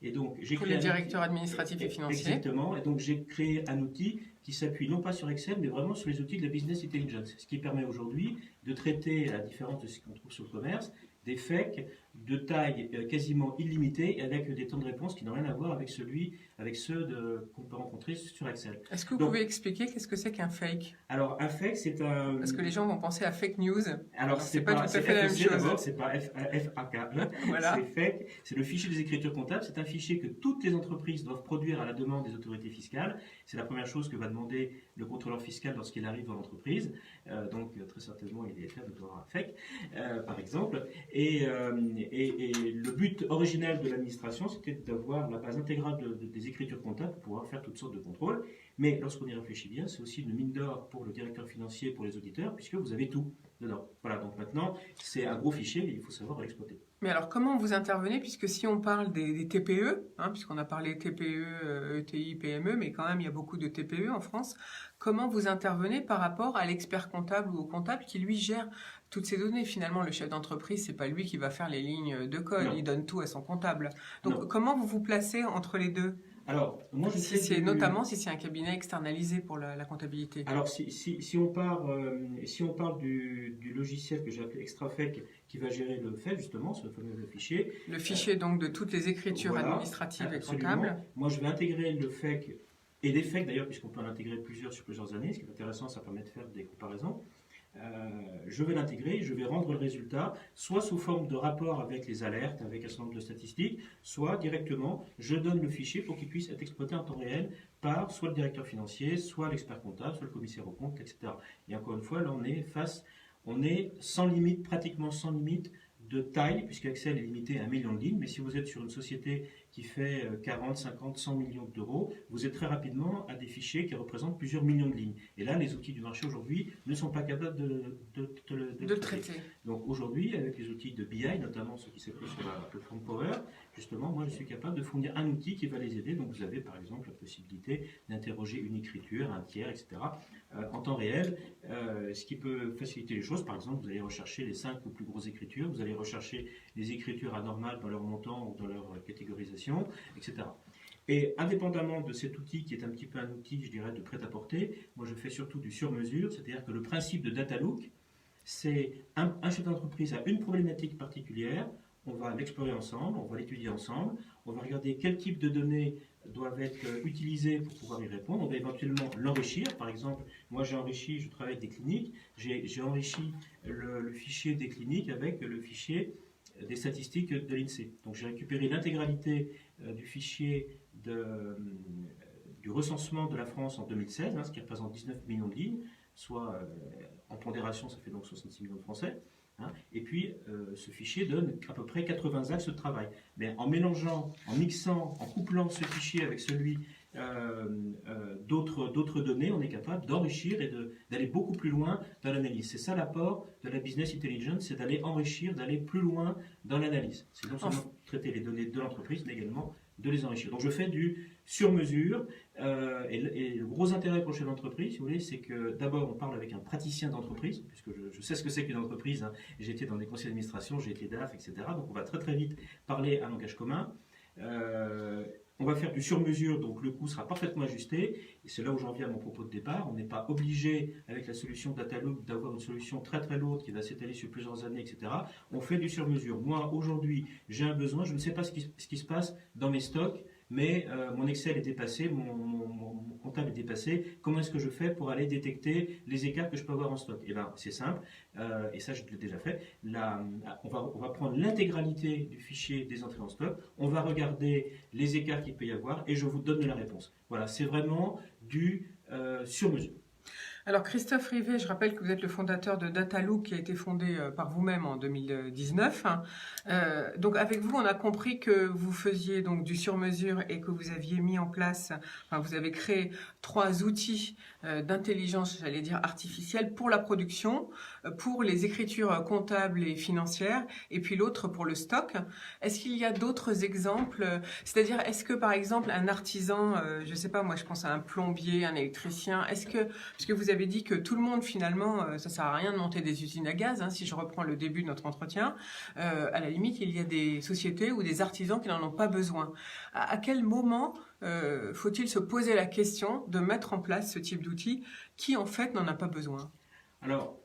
Et donc, pour les directeurs administratifs et financiers. Exactement, et donc j'ai créé un outil qui s'appuie non pas sur Excel, mais vraiment sur les outils de la Business Intelligence, ce qui permet aujourd'hui de traiter, à la différence de ce qu'on trouve sur le commerce, des FEC de taille quasiment illimitée et avec des temps de réponse qui n'ont rien à voir avec ceux qu'on peut rencontrer sur Excel. Est-ce que vous pouvez expliquer qu'est-ce que c'est qu'un fake? Alors, un fake, c'est un... Parce que les gens vont penser à fake news. Alors, c'est pas tout à fait la même chose. C'est pas FAK. Voilà. C'est fake. C'est le fichier des écritures comptables. C'est un fichier que toutes les entreprises doivent produire à la demande des autorités fiscales. C'est la première chose que va demander le contrôleur fiscal lorsqu'il arrive dans l'entreprise. Donc, très certainement, il est capable de voir un fake, par exemple. Et le but originel de l'administration, c'était d'avoir la base intégrale des écritures comptables pour pouvoir faire toutes sortes de contrôles. Mais lorsqu'on y réfléchit bien, c'est aussi une mine d'or pour le directeur financier, pour les auditeurs, puisque vous avez tout dedans. Voilà, donc maintenant, c'est un gros fichier et il faut savoir l'exploiter. Mais alors, comment vous intervenez, puisque si on parle des TPE, puisqu'on a parlé TPE, ETI, PME, mais quand même, il y a beaucoup de TPE en France, comment vous intervenez par rapport à l'expert comptable ou au comptable qui, lui, gère toutes ces données? Finalement, le chef d'entreprise, c'est pas lui qui va faire les lignes de code, Non. il donne tout à son comptable. Donc, Non. comment vous vous placez entre les deux? Alors, moi, Notamment si c'est un cabinet externalisé pour la comptabilité. Alors, si on parle du logiciel que j'ai appelé ExtraFEC, qui va gérer le FEC, justement, ce fameux fichier. Le fichier, donc, de toutes les écritures Voilà, administratives et absolument. comptables. Moi, je vais intégrer le FEC et les FEC, d'ailleurs, puisqu'on peut en intégrer plusieurs sur plusieurs années. Ce qui est intéressant, ça permet de faire des comparaisons. Je vais l'intégrer, je vais rendre le résultat, soit sous forme de rapport avec les alertes, avec un certain nombre de statistiques, soit directement, je donne le fichier pour qu'il puisse être exploité en temps réel par soit le directeur financier, soit l'expert comptable, soit le commissaire aux comptes, etc. Et encore une fois, là, on est sans limite, pratiquement sans limite de taille, puisque Excel est limité à 1 million de lignes, mais si vous êtes sur une société qui fait 40, 50, 100 millions d'euros, vous êtes très rapidement à des fichiers qui représentent plusieurs millions de lignes. Et là, les outils du marché aujourd'hui ne sont pas capables de le traiter. Donc aujourd'hui, avec les outils de BI, notamment ceux qui s'appuient sur la plateforme Power, justement, moi je suis capable de fournir un outil qui va les aider. Donc vous avez par exemple la possibilité d'interroger une écriture, un tiers, etc. En temps réel, ce qui peut faciliter les choses. Par exemple, vous allez rechercher les 5 ou plus grosses écritures, vous allez rechercher les écritures anormales dans leur montant ou dans leur catégorisation, etc. Et indépendamment de cet outil qui est un petit peu un outil, je dirais, de prêt-à-porter, moi je fais surtout du sur-mesure, c'est-à-dire que le principe de Datalook, c'est un chef d'entreprise a une problématique particulière, on va l'explorer ensemble, on va l'étudier ensemble, on va regarder quel type de données doivent être utilisées pour pouvoir y répondre, on va éventuellement l'enrichir. Par exemple, moi j'ai enrichi, je travaille avec des cliniques, j'ai enrichi le fichier des cliniques avec le fichier des statistiques de l'INSEE. Donc j'ai récupéré l'intégralité du fichier du recensement de la France en 2016, ce qui représente 19 millions de lignes, soit en pondération, ça fait donc 66 millions de Français. Et puis, ce fichier donne à peu près 80 axes de travail. Mais en mélangeant, en mixant, en couplant ce fichier avec celui d'autres données, on est capable d'enrichir et d'aller beaucoup plus loin dans l'analyse. C'est ça l'apport de la business intelligence, c'est d'aller enrichir, d'aller plus loin dans l'analyse. C'est non seulement traiter les données de l'entreprise, mais également de les enrichir. Donc je fais du sur-mesure, et le gros intérêt pour le chef d'entreprise, si vous voulez, c'est que d'abord on parle avec un praticien d'entreprise, puisque je sais ce que c'est qu'une entreprise, j'ai été dans des conseils d'administration, j'ai été DAF, etc. Donc on va très très vite parler un langage commun. On va faire du sur-mesure, donc le coût sera parfaitement ajusté, et c'est là où j'en viens à mon propos de départ. On n'est pas obligé, avec la solution Datalook, d'avoir une solution très très lourde qui va s'étaler sur plusieurs années, etc. On fait du sur-mesure. Moi, aujourd'hui, j'ai un besoin, je ne sais pas ce qui se passe dans mes stocks, mais mon Excel est dépassé, mon comptable est dépassé. Comment est-ce que je fais pour aller détecter les écarts que je peux avoir en stock? Eh bien, c'est simple, et ça je l'ai déjà fait. On va prendre l'intégralité du fichier des entrées en stock, on va regarder les écarts qu'il peut y avoir, et je vous donne la réponse. Voilà, c'est vraiment du sur-mesure. Alors Christophe Rivet, je rappelle que vous êtes le fondateur de Datalook qui a été fondé par vous-même en 2019. Donc avec vous, on a compris que vous faisiez donc du sur-mesure et que vous aviez mis en place, vous avez créé 3 outils d'intelligence, j'allais dire artificielle, pour la production, pour les écritures comptables et financières, et puis l'autre pour le stock. Est-ce qu'il y a d'autres exemples? C'est-à-dire, est-ce que par exemple un artisan, je ne sais pas, moi je pense à un plombier, un électricien, puisque vous avez dit que tout le monde finalement, ça ne sert à rien de monter des usines à gaz, si je reprends le début de notre entretien, à la limite il y a des sociétés ou des artisans qui n'en ont pas besoin. À quel moment faut-il se poser la question de mettre en place ce type d'outil qui en fait n'en a pas besoin? Alors,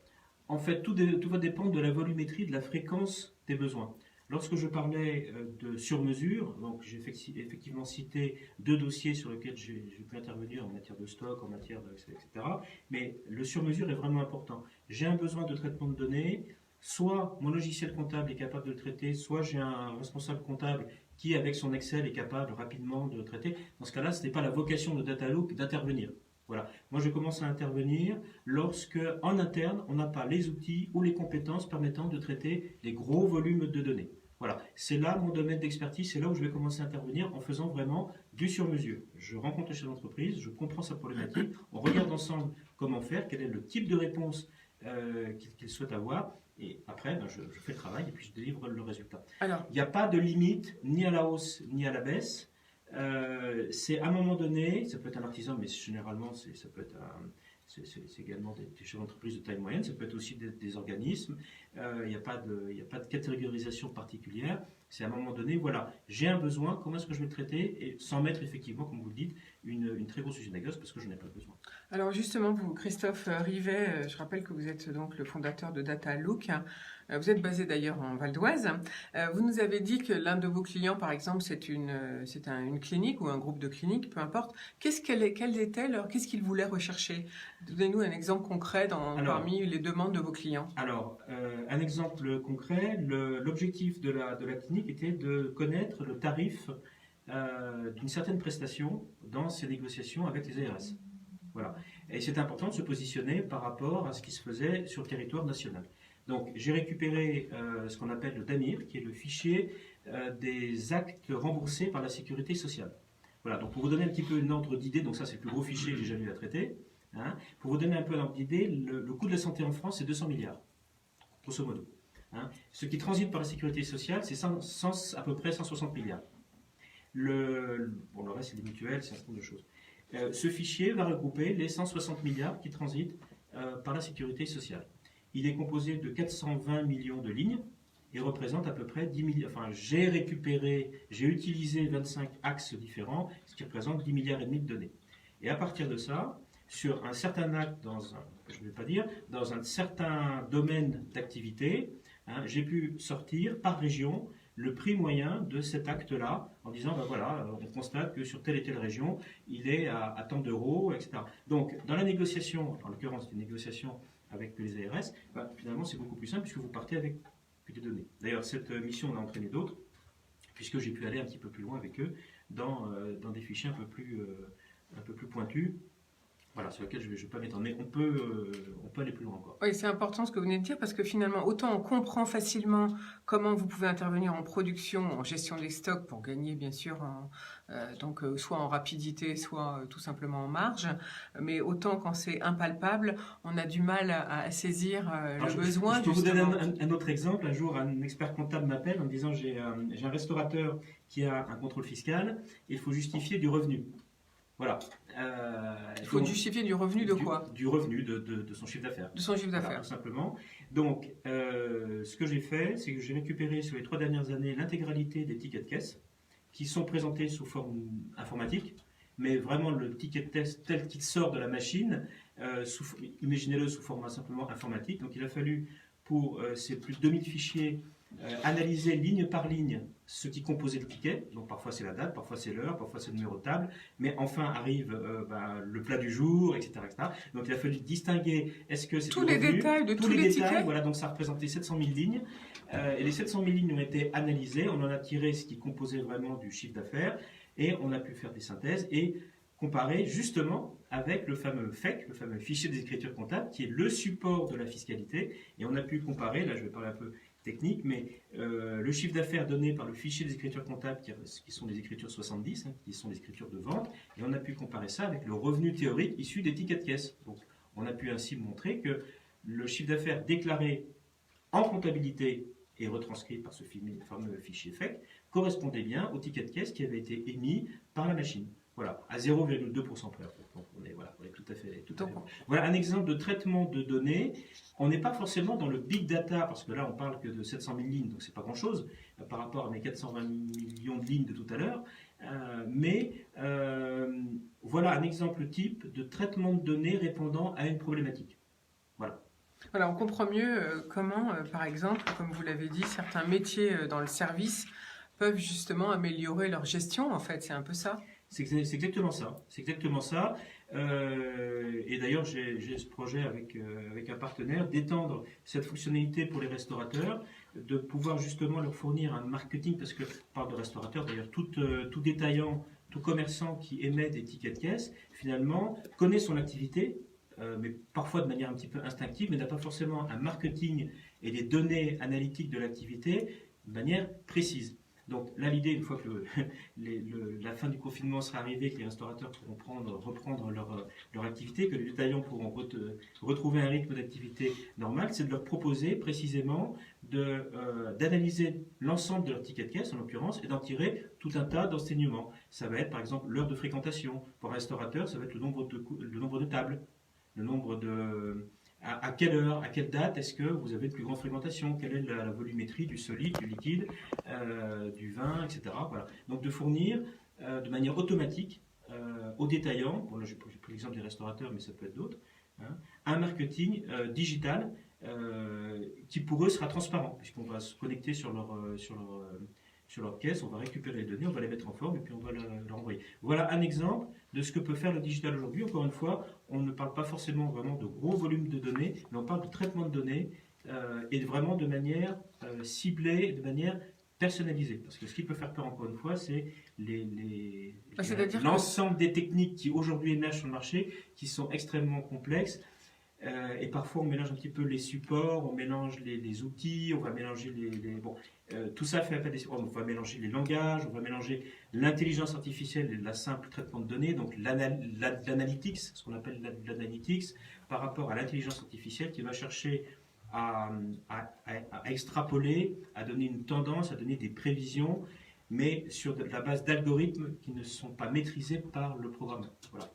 en fait, tout va dépendre de la volumétrie, de la fréquence des besoins. Lorsque je parlais de sur-mesure, donc j'ai effectivement cité 2 dossiers sur lesquels j'ai pu intervenir en matière de stock, en matière de, etc. Mais le sur-mesure est vraiment important. J'ai un besoin de traitement de données, soit mon logiciel comptable est capable de le traiter, soit j'ai un responsable comptable qui, avec son Excel, est capable rapidement de le traiter. Dans ce cas-là, ce n'est pas la vocation de Datalook d'intervenir. Voilà. Moi, je commence à intervenir lorsque, en interne, on n'a pas les outils ou les compétences permettant de traiter des gros volumes de données. Voilà. C'est là mon domaine d'expertise, c'est là où je vais commencer à intervenir en faisant vraiment du sur-mesure. Je rencontre le chef d'entreprise, je comprends sa problématique, on regarde ensemble comment faire, quel est le type de réponse qu'il souhaite avoir, et après, je fais le travail et puis je délivre le résultat. Alors, il n'y a pas de limite, ni à la hausse, ni à la baisse. C'est à un moment donné, ça peut être un artisan, mais généralement, ça peut être c'est également des chefs d'entreprise de taille moyenne, ça peut être aussi des organismes. Il n'y a pas de catégorisation particulière. C'est à un moment donné, voilà, j'ai un besoin, comment est-ce que je vais le traiter, et sans mettre effectivement, comme vous le dites, une très grosse usine à gaz parce que je n'ai pas besoin. alors justement, vous, Christophe Rivet, je rappelle que vous êtes donc le fondateur de Datalook. Vous êtes basé d'ailleurs en Val d'Oise. Vous nous avez dit que l'un de vos clients, par exemple, c'est une clinique ou un groupe de cliniques, peu importe. Qu'est-ce qu'ils voulaient rechercher? Donnez-nous un exemple concret parmi les demandes de vos clients. Alors, un exemple concret, l'objectif de la clinique était de connaître le tarif d'une certaine prestation dans ses négociations avec les ARS. Voilà. Et c'est important de se positionner par rapport à ce qui se faisait sur le territoire national. Donc, j'ai récupéré ce qu'on appelle le DAMIR, qui est le fichier des actes remboursés par la sécurité sociale. Voilà, donc pour vous donner un petit peu un ordre d'idée, donc ça c'est le plus gros fichier que j'ai jamais eu à traiter. Hein, pour vous donner un peu un ordre d'idée, le coût de la santé en France, c'est 200 milliards, grosso modo. Hein. Ce qui transite par la sécurité sociale, c'est à peu près 160 milliards. Le reste, c'est des mutuelles, c'est un certain nombre de choses. Ce fichier va regrouper les 160 milliards qui transitent par la sécurité sociale. Il est composé de 420 millions de lignes et représente à peu près 10 milliards. Enfin, j'ai utilisé 25 axes différents, ce qui représente 10 milliards et demi de données. Et à partir de ça, sur un certain acte, dans un certain domaine d'activité, hein, j'ai pu sortir par région le prix moyen de cet acte-là, en disant, ben voilà, on constate que sur telle et telle région, il est à tant d'euros, etc. Donc, dans la négociation, en l'occurrence, une négociation avec les ARS, ben, finalement, c'est beaucoup plus simple puisque vous partez avec des données. D'ailleurs, cette mission en a entraîné d'autres, puisque j'ai pu aller un petit peu plus loin avec eux dans des fichiers un peu plus pointus. Voilà, sur lequel je ne vais pas m'étendre, mais on peut aller plus loin encore. Oui, c'est important ce que vous venez de dire, parce que finalement, autant on comprend facilement comment vous pouvez intervenir en production, en gestion des stocks, pour gagner bien sûr, soit en rapidité, soit tout simplement en marge, mais autant quand c'est impalpable, on a du mal à saisir le besoin. Je peux vous donner un autre exemple. Un jour, un expert comptable m'appelle en me disant j'ai un restaurateur qui a un contrôle fiscal, et il faut justifier du revenu. Voilà. Il faut justifier du revenu de quoi? Du revenu de son chiffre d'affaires. De son chiffre d'affaires. Voilà, tout simplement. Donc, ce que j'ai fait, c'est que j'ai récupéré sur les 3 dernières années l'intégralité des tickets de caisse qui sont présentés sous forme informatique, mais vraiment le ticket de caisse tel qu'il sort de la machine, imaginez-le sous format simplement informatique. Donc, il a fallu, pour ces plus de 2000 fichiers, analyser ligne par ligne ce qui composait le ticket. Donc parfois c'est la date, parfois c'est l'heure, parfois c'est le numéro de table, mais enfin arrive le plat du jour, etc., etc. Donc il a fallu distinguer est-ce que c'est tous les détails de tous les tickets. Voilà, donc ça représentait 700 000 lignes et les 700 000 lignes ont été analysées, on en a tiré ce qui composait vraiment du chiffre d'affaires et on a pu faire des synthèses et comparer justement avec le fameux FEC, le fameux fichier des écritures comptables, qui est le support de la fiscalité, et on a pu comparer, là je vais parler un peu technique, mais le chiffre d'affaires donné par le fichier des écritures comptables, qui sont les écritures 70, qui sont les écritures de vente, et on a pu comparer ça avec le revenu théorique issu des tickets de caisse. Donc, on a pu ainsi montrer que le chiffre d'affaires déclaré en comptabilité et retranscrit par ce fameux fichier FEC correspondait bien au ticket de caisse qui avait été émis par la machine. Voilà, à 0,2% près. Donc on est tout à fait. Voilà un exemple de traitement de données. On n'est pas forcément dans le big data, parce que là on parle que de 700 000 lignes, donc c'est pas grand-chose par rapport à mes 420 millions de lignes de tout à l'heure. Voilà un exemple type de traitement de données répondant à une problématique. Voilà. Voilà, on comprend mieux comment, par exemple, comme vous l'avez dit, certains métiers dans le service peuvent justement améliorer leur gestion, en fait, c'est un peu ça. C'est exactement ça. C'est exactement ça. Et d'ailleurs, j'ai ce projet avec un partenaire d'étendre cette fonctionnalité pour les restaurateurs, de pouvoir justement leur fournir un marketing, parce que on parle de restaurateurs, d'ailleurs, tout détaillant, tout commerçant qui émet des tickets de caisse, finalement, connaît son activité, mais parfois de manière un petit peu instinctive, mais n'a pas forcément un marketing et des données analytiques de l'activité de manière précise. Donc là, l'idée, une fois que la fin du confinement sera arrivée, que les restaurateurs pourront reprendre leur activité, que les détaillants pourront retrouver un rythme d'activité normal, c'est de leur proposer précisément d'analyser l'ensemble de leur ticket de caisse, en l'occurrence, et d'en tirer tout un tas d'enseignements. Ça va être par exemple l'heure de fréquentation. Pour un restaurateur, ça va être le nombre de tables, le nombre de... À quelle heure, à quelle date est-ce que vous avez de plus grande fréquentation? Quelle est la volumétrie du solide, du liquide, du vin, etc. Voilà. Donc de fournir de manière automatique aux détaillants, bon là j'ai pris l'exemple des restaurateurs, mais ça peut être d'autres, hein, un marketing digital qui pour eux sera transparent, puisqu'on va se connecter sur leur caisse, on va récupérer les données, on va les mettre en forme et puis on va leur envoyer. Voilà un exemple de ce que peut faire le digital aujourd'hui. Encore une fois, on ne parle pas forcément vraiment de gros volumes de données, mais on parle de traitement de données et vraiment de manière ciblée, de manière personnalisée. Parce que ce qui peut faire peur, encore une fois, c'est l'ensemble des techniques qui aujourd'hui émergent sur le marché, qui sont extrêmement complexes. Et parfois on mélange un petit peu les supports, on mélange les outils, on va mélanger tout ça fait appel on va mélanger les langages, on va mélanger l'intelligence artificielle et la simple traitement de données, donc l'analytics, ce qu'on appelle l'analytics, par rapport à l'intelligence artificielle qui va chercher à extrapoler, à donner une tendance, à donner des prévisions, mais sur la base d'algorithmes qui ne sont pas maîtrisés par le programme. Voilà.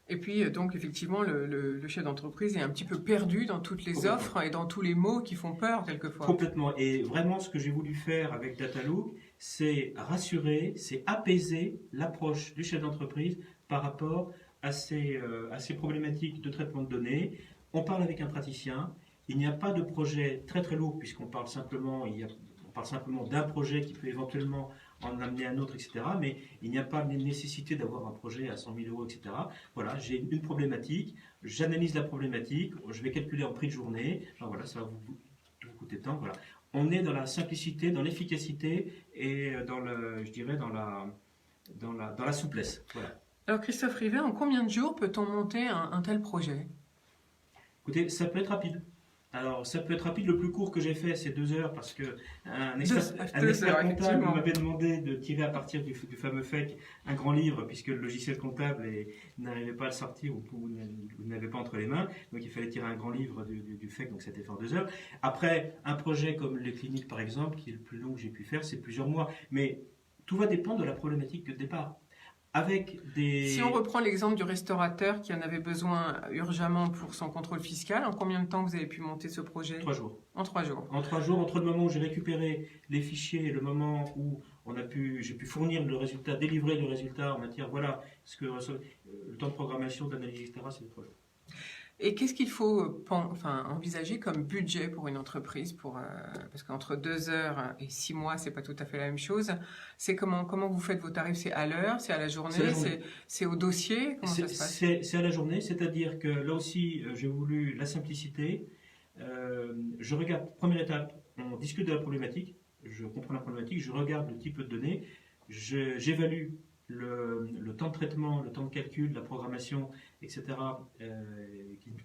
Et puis, donc, effectivement, le chef d'entreprise est un petit peu perdu dans toutes les offres et dans tous les mots qui font peur, quelquefois. Complètement. Et vraiment, ce que j'ai voulu faire avec Datalook, c'est rassurer, c'est apaiser l'approche du chef d'entreprise par rapport à ces problématiques de traitement de données. On parle avec un praticien. Il n'y a pas de projet très très lourd, puisqu'on parle simplement d'un projet qui peut éventuellement en amener un autre, etc. Mais il n'y a pas de nécessité d'avoir un projet à 100 000 euros, etc. Voilà, j'ai une problématique, j'analyse la problématique, je vais calculer en prix de journée, enfin, voilà, ça va vous coûter tant, voilà. On est dans la simplicité, dans l'efficacité et dans la souplesse. Voilà. Alors Christophe Rivet, en combien de jours peut-on monter un tel projet? Écoutez, ça peut être rapide. Alors, ça peut être rapide. Le plus court que j'ai fait, c'est 2 heures, parce qu'un expert comptable m'avait demandé de tirer à partir du fameux FEC un grand livre, puisque le logiciel comptable n'arrivait pas à le sortir ou n'avait pas entre les mains. Donc, il fallait tirer un grand livre du FEC, donc c'était fait en 2 heures. Après, un projet comme les cliniques, par exemple, qui est le plus long que j'ai pu faire, c'est plusieurs mois. Mais tout va dépendre de la problématique de départ. Si on reprend l'exemple du restaurateur qui en avait besoin urgemment pour son contrôle fiscal, en combien de temps vous avez pu monter ce projet? 3 jours. En 3 jours. En 3 jours, entre le moment où j'ai récupéré les fichiers et le moment où j'ai pu fournir le résultat, délivrer le résultat en matière, voilà, le temps de programmation, d'analyse, etc., c'est 3 jours. Et qu'est-ce qu'il faut envisager comme budget pour une entreprise parce qu'entre 2 heures et 6 mois, c'est pas tout à fait la même chose. C'est comment vous faites vos tarifs? C'est à l'heure, c'est à la journée, c'est au dossier? Comment ça se passe? C'est à la journée, c'est-à-dire que là aussi, j'ai voulu la simplicité. Je regarde, première étape, on discute de la problématique, je comprends la problématique, je regarde le type de données, j'évalue le temps de traitement, le temps de calcul, la programmation, etc.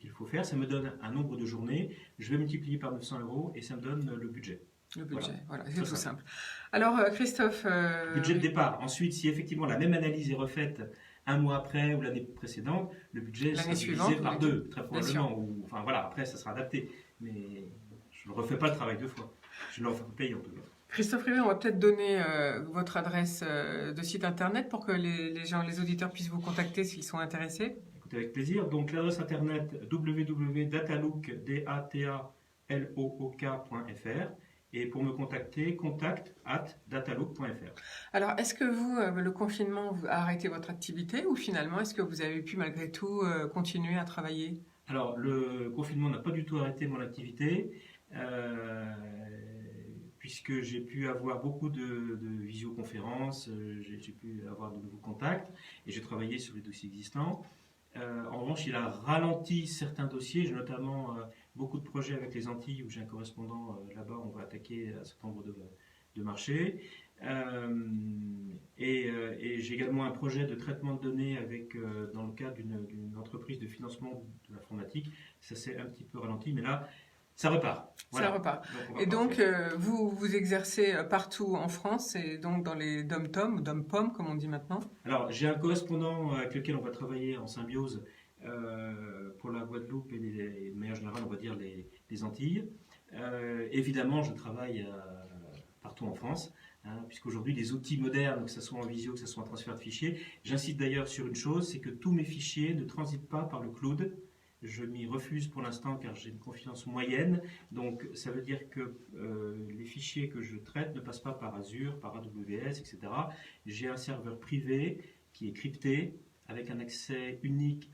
qu'il faut faire. Ça me donne un nombre de journées. Je vais multiplier par 900 € et ça me donne le budget. Le budget, voilà, c'est tout simple. Alors, Christophe... Budget de départ. Ensuite, si effectivement la même analyse est refaite un mois après ou l'année précédente, le budget sera divisé par 2, très probablement. Enfin voilà, après, ça sera adapté. Mais je ne refais pas le travail 2 fois. Je le paye en tout cas. Christophe Rivet, on va peut-être donner votre adresse de site internet pour que les auditeurs puissent vous contacter s'ils sont intéressés. Écoutez, avec plaisir. Donc l'adresse internet www.datalook.fr et pour me contacter, contact@datalook.fr. Alors, est-ce que le confinement a arrêté votre activité ou finalement, est-ce que vous avez pu malgré tout continuer à travailler? Alors, le confinement n'a pas du tout arrêté mon activité, puisque j'ai pu avoir beaucoup de visioconférences, j'ai pu avoir de nouveaux contacts, et j'ai travaillé sur les dossiers existants. En revanche, il a ralenti certains dossiers. J'ai notamment beaucoup de projets avec les Antilles, où j'ai un correspondant là-bas. On va attaquer un certain nombre de marchés. Et j'ai également un projet de traitement de données dans le cadre d'une entreprise de financement de l'informatique. Ça s'est un petit peu ralenti, mais là, ça repart. Voilà. Ça repart. Donc, Et donc, vous exercez partout en France, et donc dans les dom-tom, ou dom-pom, comme on dit maintenant? Alors, j'ai un correspondant avec lequel on va travailler en symbiose pour la Guadeloupe et de manière générale, on va dire les Antilles. Évidemment, je travaille partout en France, puisqu'aujourd'hui, les outils modernes, que ce soit en visio, que ce soit en transfert de fichiers, j'insiste d'ailleurs sur une chose, c'est que tous mes fichiers ne transitent pas par le cloud. Je m'y refuse pour l'instant car j'ai une confiance moyenne. Donc ça veut dire que les fichiers que je traite ne passent pas par Azure, par AWS, etc. J'ai un serveur privé qui est crypté avec un accès unique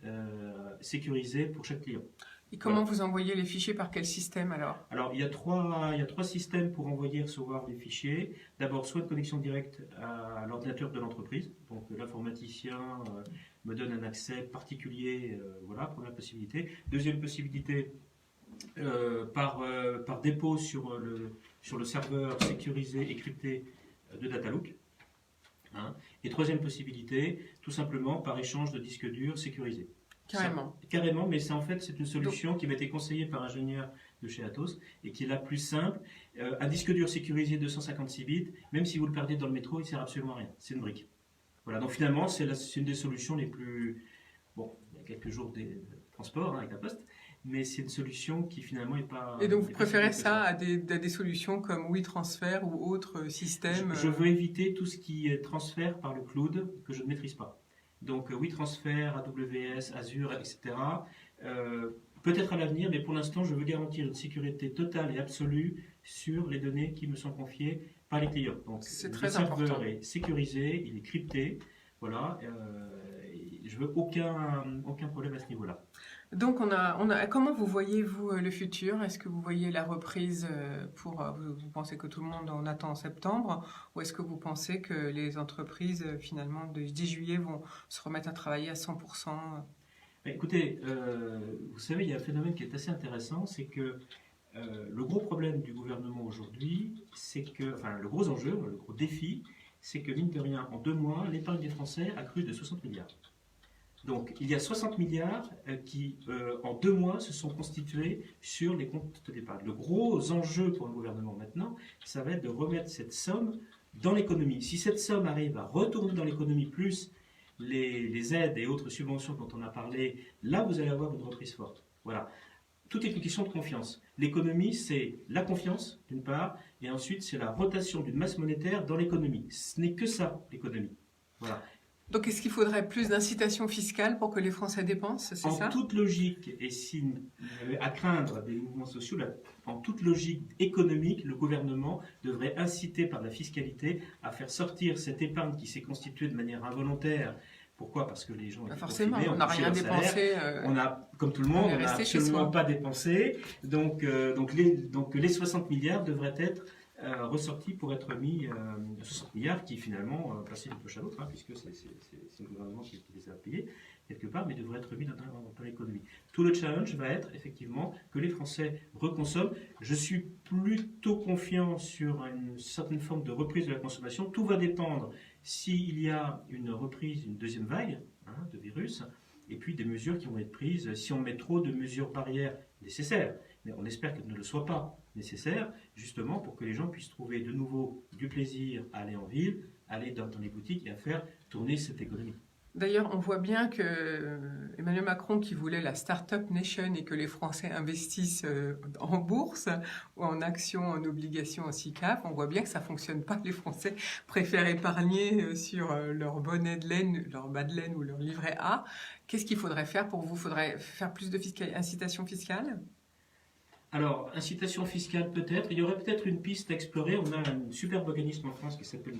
sécurisé pour chaque client. Et comment vous envoyez les fichiers, par quel système alors? Alors il y a trois systèmes pour envoyer et recevoir les fichiers. D'abord, soit une connexion directe à l'ordinateur de l'entreprise. Donc l'informaticien me donne un accès particulier, voilà, première possibilité. Deuxième possibilité, par dépôt sur le serveur sécurisé et crypté de Datalook. Et troisième possibilité, tout simplement par échange de disques durs sécurisés. Carrément. Carrément, mais c'est une solution qui m'a été conseillée par un ingénieur de chez Atos et qui est la plus simple. Un disque dur sécurisé 256 bits, même si vous le perdez dans le métro, il ne sert absolument à rien. C'est une brique. Voilà, donc finalement, c'est une des solutions les plus... Bon, il y a quelques jours de transport avec la poste, mais c'est une solution qui finalement n'est pas... Et donc vous préférez ça à des solutions comme WeTransfer ou autres systèmes? Je veux éviter tout ce qui est transfert par le cloud que je ne maîtrise pas. Donc WeTransfer, AWS, Azure, etc. Peut-être à l'avenir, mais pour l'instant, je veux garantir une sécurité totale et absolue sur les données qui me sont confiées par les clients. Donc c'est le très serveur important. est sécurisé, il est crypté, voilà. Je veux aucun problème à ce niveau-là. Donc comment vous voyez-vous le futur? Est-ce que vous voyez la reprise vous pensez que tout le monde en attend en septembre, ou est-ce que vous pensez que les entreprises finalement de 10 juillet vont se remettre à travailler à 100%? Écoutez, vous savez, il y a un phénomène qui est assez intéressant, c'est que le gros problème du gouvernement aujourd'hui, le gros enjeu, le gros défi, c'est que mine de rien, en 2 mois, l'épargne des Français a cru de 60 milliards. Donc, il y a 60 milliards qui, en 2 mois, se sont constitués sur les comptes d'épargne. Le gros enjeu pour le gouvernement maintenant, ça va être de remettre cette somme dans l'économie. Si cette somme arrive à retourner dans l'économie, plus les aides et autres subventions dont on a parlé, là, vous allez avoir une reprise forte. Voilà. Tout est une question de confiance. L'économie, c'est la confiance, d'une part, et ensuite, c'est la rotation d'une masse monétaire dans l'économie. Ce n'est que ça, l'économie. Voilà. Donc, est-ce qu'il faudrait plus d'incitation fiscale pour que les Français dépensent, c'est ça? En toute logique, et à craindre des mouvements sociaux, en toute logique économique, le gouvernement devrait inciter par la fiscalité à faire sortir cette épargne qui s'est constituée de manière involontaire. Pourquoi? Parce que les gens étaient Forcément, confinés, on n'a rien dépensé. On a, comme tout le monde, on n'a absolument pas dépensé. Donc les 60 milliards devraient être ressortis pour être mis 60 milliards qui finalement passaient d'une poche à l'autre, puisque c'est le gouvernement qui les a payés quelque part, mais devraient être mis dans l'économie. Tout le challenge va être effectivement que les Français reconsomment. Je suis plutôt confiant sur une certaine forme de reprise de la consommation. Tout va dépendre s'il y a une reprise, une deuxième vague de virus, et puis des mesures qui vont être prises. Si on met trop de mesures barrières nécessaires, mais on espère qu'elles ne le soient pas nécessaires, justement pour que les gens puissent trouver de nouveau du plaisir à aller en ville, aller dans les boutiques et à faire tourner cette économie. D'ailleurs, on voit bien que Emmanuel Macron, qui voulait la Startup Nation et que les Français investissent en bourse ou en actions, en obligations, en SICAV, on voit bien que ça ne fonctionne pas. Les Français préfèrent épargner sur leur bonnet de laine, leur bas de laine ou leur livret A. Qu'est-ce qu'il faudrait faire pour vous? Faudrait faire plus de incitation fiscale? Alors, incitation fiscale peut-être. Il y aurait peut-être une piste à explorer. On a un superbe organisme en France qui s'appelle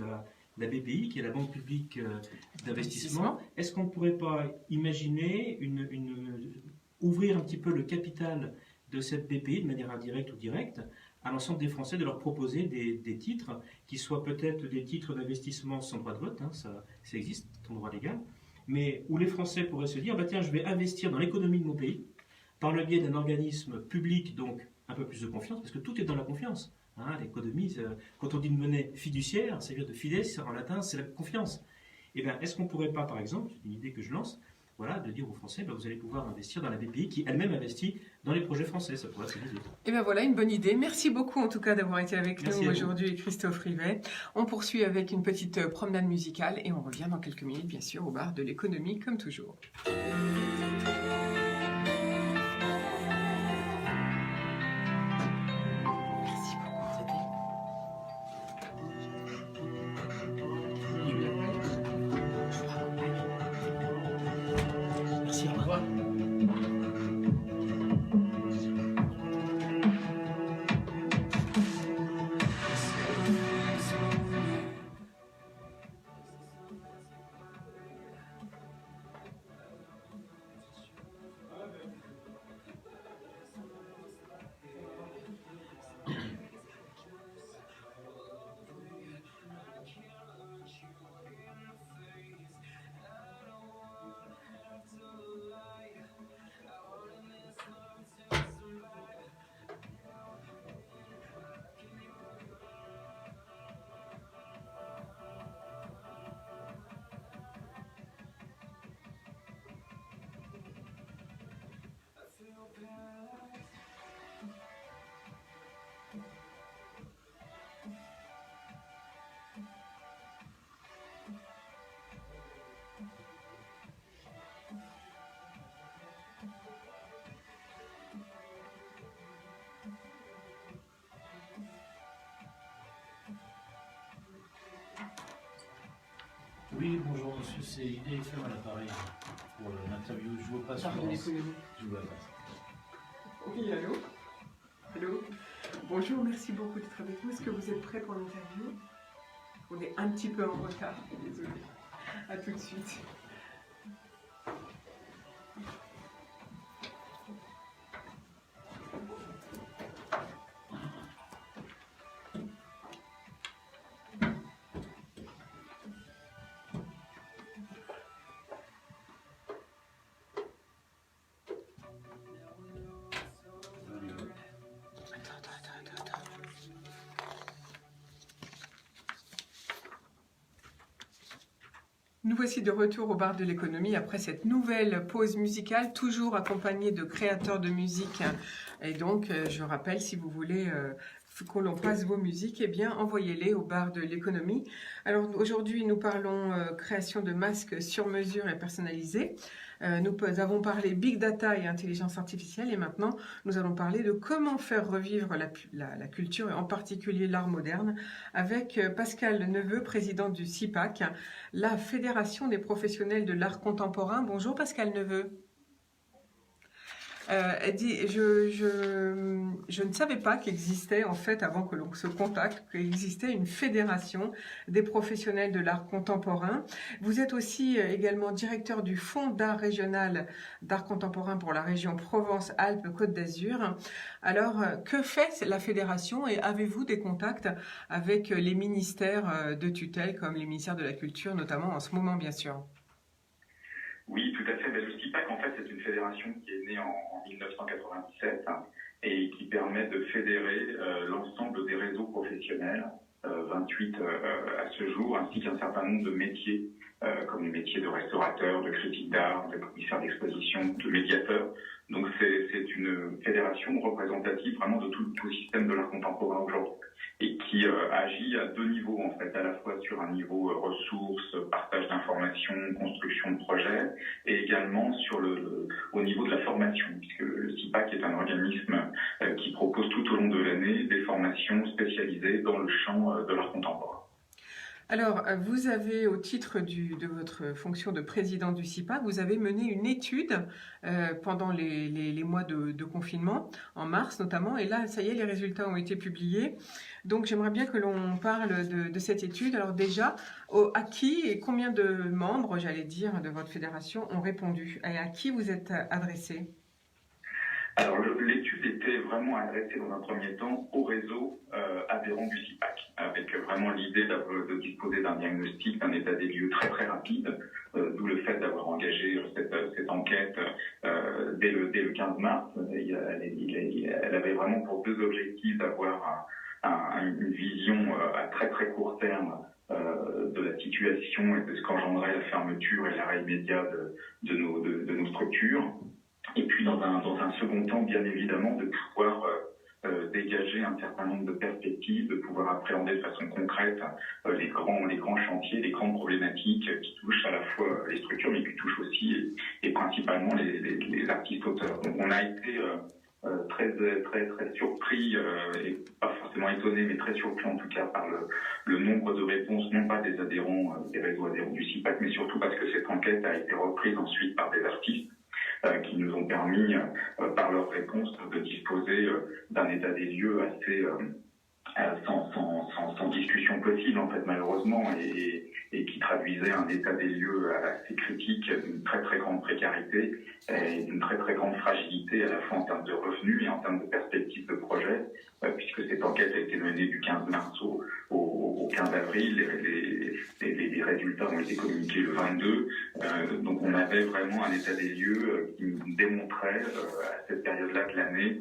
la BPI, qui est la Banque publique d'investissement. Est-ce qu'on ne pourrait pas imaginer ouvrir un petit peu le capital de cette BPI de manière indirecte ou directe à l'ensemble des Français, de leur proposer des titres qui soient peut-être des titres d'investissement sans droit de vote, hein, ça existe, en droit légal, mais où les Français pourraient se dire, bah tiens, je vais investir dans l'économie de mon pays par le biais d'un organisme public, donc un peu plus de confiance, parce que tout est dans la confiance. Hein, l'économie, quand on dit une monnaie fiduciaire, ça vient de fides, en latin, c'est la confiance. Et bien, est-ce qu'on ne pourrait pas, par exemple, c'est une idée que je lance, voilà, de dire aux Français, ben, vous allez pouvoir investir dans la BPI qui elle-même investit dans les projets français. Ça pourrait être une idée. Et bien voilà, une bonne idée. Merci beaucoup en tout cas d'avoir été avec Merci nous aujourd'hui, Christophe Rivet. On poursuit avec une petite promenade musicale et on revient dans quelques minutes, bien sûr, au bar de l'économie, comme toujours. Merci beaucoup. Merci, au revoir. Oui, bonjour monsieur, c'est IDFM à l'appareil pour l'interview. Je vous passe Bar de Florence. l'économie. Je vous la passe. Oui, allô? Allô? Bonjour, merci beaucoup d'être avec nous. Est-ce que vous êtes prêts pour l'interview? On est un petit peu en retard, désolé. À tout de suite. Nous voici de retour au bar de l'économie après cette nouvelle pause musicale, toujours accompagnée de créateurs de musique. Et donc, je rappelle, si vous voulez que l'on passe vos musiques, eh bien, envoyez-les au bar de l'économie. Alors, aujourd'hui, nous parlons création de masques sur mesure et personnalisés. Nous avons parlé Big Data et intelligence artificielle et maintenant nous allons parler de comment faire revivre la culture et en particulier l'art moderne avec Pascal Neveu, président du CIPAC, la Fédération des professionnels de l'art contemporain. Bonjour Pascal Neveu. Elle dit, je ne savais pas qu'existait, en fait, avant que l'on se contacte, qu'existait une fédération des professionnels de l'art contemporain. Vous êtes aussi également directeur du Fonds d'art régional d'art contemporain pour la région Provence-Alpes-Côte d'Azur. Alors, que fait la fédération et avez-vous des contacts avec les ministères de tutelle, comme les ministères de la Culture, notamment en ce moment, bien sûr? Oui, tout à fait. Le CIPAC, en fait, c'est une fédération qui est née en 1997 et qui permet de fédérer l'ensemble des réseaux professionnels, 28 à ce jour, ainsi qu'un certain nombre de métiers, comme les métiers de restaurateur, de critique d'art, de commissaire d'exposition, de médiateur. Donc c'est une fédération représentative vraiment de tout l'écosystème de l'art contemporain aujourd'hui et qui agit à deux niveaux en fait, à la fois sur un niveau ressources, partage d'informations, construction de projets et également sur au niveau de la formation puisque le CIPAC est un organisme qui propose tout au long de l'année des formations spécialisées dans le champ de l'art contemporain. Alors, vous avez, au titre de votre fonction de président du CIPAC, vous avez mené une étude pendant les mois de confinement, en mars notamment, et là, ça y est, les résultats ont été publiés. Donc, j'aimerais bien que l'on parle de cette étude. Alors déjà, à qui et combien de membres, j'allais dire, de votre fédération ont répondu et à qui vous êtes adressé? Alors, l'étude était vraiment adressée dans un premier temps au réseau adhérent du CIPAC, avec vraiment l'idée de disposer d'un diagnostic, d'un état des lieux très très rapide, d'où le fait d'avoir engagé cette enquête dès le 15 mars. Elle avait vraiment pour deux objectifs d'avoir une vision à très très court terme de la situation et de ce qu'engendrait la fermeture et l'arrêt immédiat de nos structures. Et puis dans un second temps, bien évidemment, de pouvoir dégager un certain nombre de perspectives, de pouvoir appréhender de façon concrète les grands chantiers, les grandes problématiques qui touchent à la fois les structures, mais qui touchent aussi et principalement les artistes auteurs. Donc on a été très surpris, et pas forcément étonné, mais très surpris en tout cas par le nombre de réponses, non pas des adhérents, des réseaux adhérents du CIPAC, mais surtout parce que cette enquête a été reprise ensuite par des artistes qui nous ont permis, par leurs réponses, de disposer d'un état des lieux assez sans discussion possible, en fait, malheureusement, et qui traduisait un état des lieux assez critique, d'une très très grande précarité et d'une très très grande fragilité, à la fois en termes de revenus et en termes de perspectives de projet, puisque cette enquête a été menée du 15 mars au 15 avril, les résultats ont été communiqués le 22, donc on avait vraiment un état des lieux qui nous démontrait à cette période-là de l'année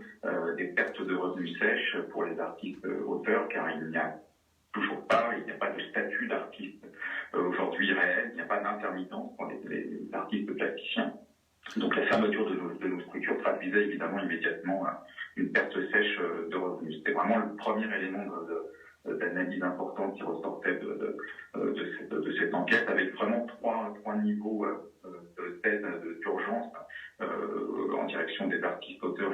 des pertes de revenus sèches pour les artistes auteurs, car il n'y a pas de statut d'artiste aujourd'hui réel, il n'y a pas d'intermittence pour les artistes plasticiens. Donc la fermeture de nos structures traduisait évidemment immédiatement une perte sèche de revenus. C'était vraiment le premier élément d'analyse importante qui ressortait de cette enquête, avec vraiment trois niveaux d'aide d'urgence en direction des artistes auteurs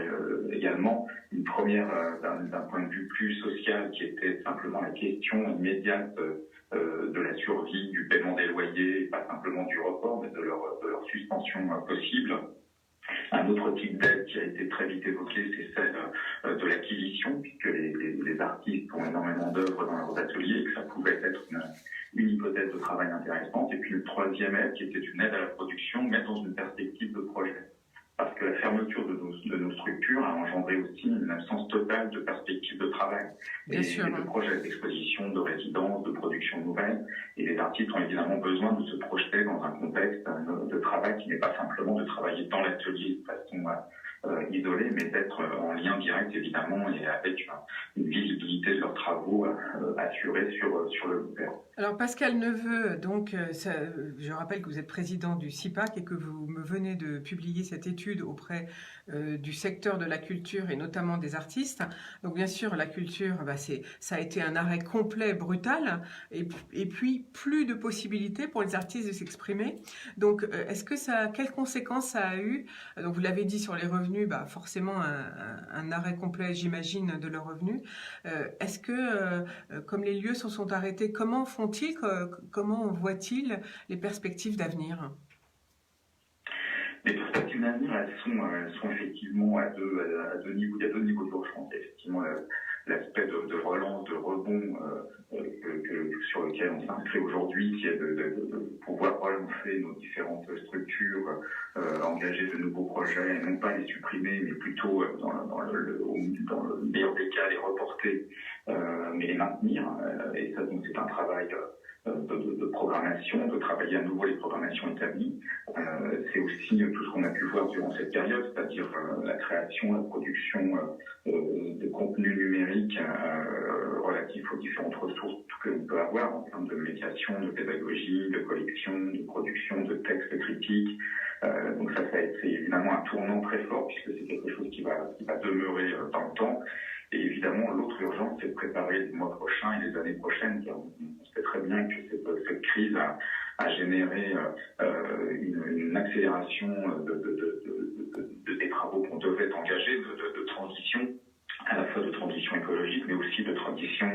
également. Une première d'un point de vue plus social, qui était simplement la question immédiate de la survie, du paiement des loyers, pas simplement du report, mais de leur suspension possible. Un autre type d'aide qui a été très vite évoqué, c'est celle de l'acquisition, puisque les artistes ont énormément d'œuvres dans leurs ateliers et que ça pouvait être une hypothèse de travail intéressante. Et puis une troisième aide qui était une aide à la production, mais dans une perspective de projet. Parce que la fermeture de nos structures a engendré aussi une absence totale de perspectives de travail. Et de projets d'exposition, de résidence, de production nouvelle. Et les artistes ont évidemment besoin de se projeter dans un contexte de travail qui n'est pas simplement de travailler dans l'atelier de façon isolée, mais d'être en lien direct évidemment et avec une visibilité de leurs travaux assurée sur le long terme. Alors Pascal Neveu, donc je rappelle que vous êtes président du CIPAC et que vous me venez de publier cette étude auprès du secteur de la culture et notamment des artistes. Donc bien sûr la culture, ça a été un arrêt complet, brutal, et puis plus de possibilités pour les artistes de s'exprimer. Donc quelles conséquences ça a eu? Donc vous l'avez dit sur les revenus, forcément un arrêt complet, j'imagine, de leurs revenus. Est-ce que comme les lieux se sont arrêtés, comment font-ils, comment voient-ils les perspectives d'avenir? Les perspectives d'avenir, elles sont effectivement à deux niveaux. Il y a deux niveaux d'urgence. Effectivement, l'aspect de relance, de rebond sur lequel on s'inscrit aujourd'hui, qui est de pouvoir relancer nos différentes structures, engager de nouveaux projets, et non pas les supprimer, mais plutôt dans le meilleur des cas les reporter, mais les maintenir. Et ça, donc, c'est un travail de programmation, de travailler à nouveau les programmations établies. C'est aussi tout ce qu'on a pu voir durant cette période, c'est-à-dire la création, la production de contenus numériques relatifs aux différentes ressources que l'on peut avoir en termes de médiation, de pédagogie, de collection, de production, de textes critiques. Donc ça c'est évidemment un tournant très fort, puisque c'est quelque chose qui va demeurer dans le temps. Et évidemment, l'autre urgence, c'est de préparer les mois prochains et les années prochaines, car on sait très bien que cette crise a généré une accélération des travaux qu'on devait engager, de transition, à la fois de transition écologique, mais aussi de transition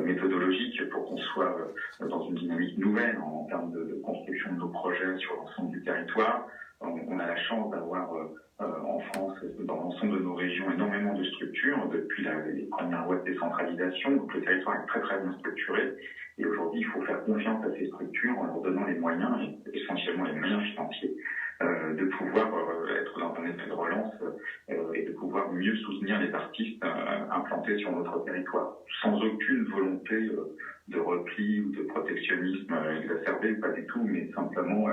méthodologique, pour qu'on soit dans une dynamique nouvelle en termes de construction de nos projets sur l'ensemble du territoire. On a la chance d'avoir en France, dans l'ensemble de nos régions, énormément de structures depuis les premières lois de décentralisation. Donc le territoire est très très bien structuré. Et aujourd'hui, il faut faire confiance à ces structures en leur donnant les moyens, et essentiellement les moyens financiers, de pouvoir être dans un effet de relance et de pouvoir mieux soutenir les artistes implantés sur notre territoire, sans aucune volonté de repli ou de protectionnisme exacerbé, pas du tout, mais simplement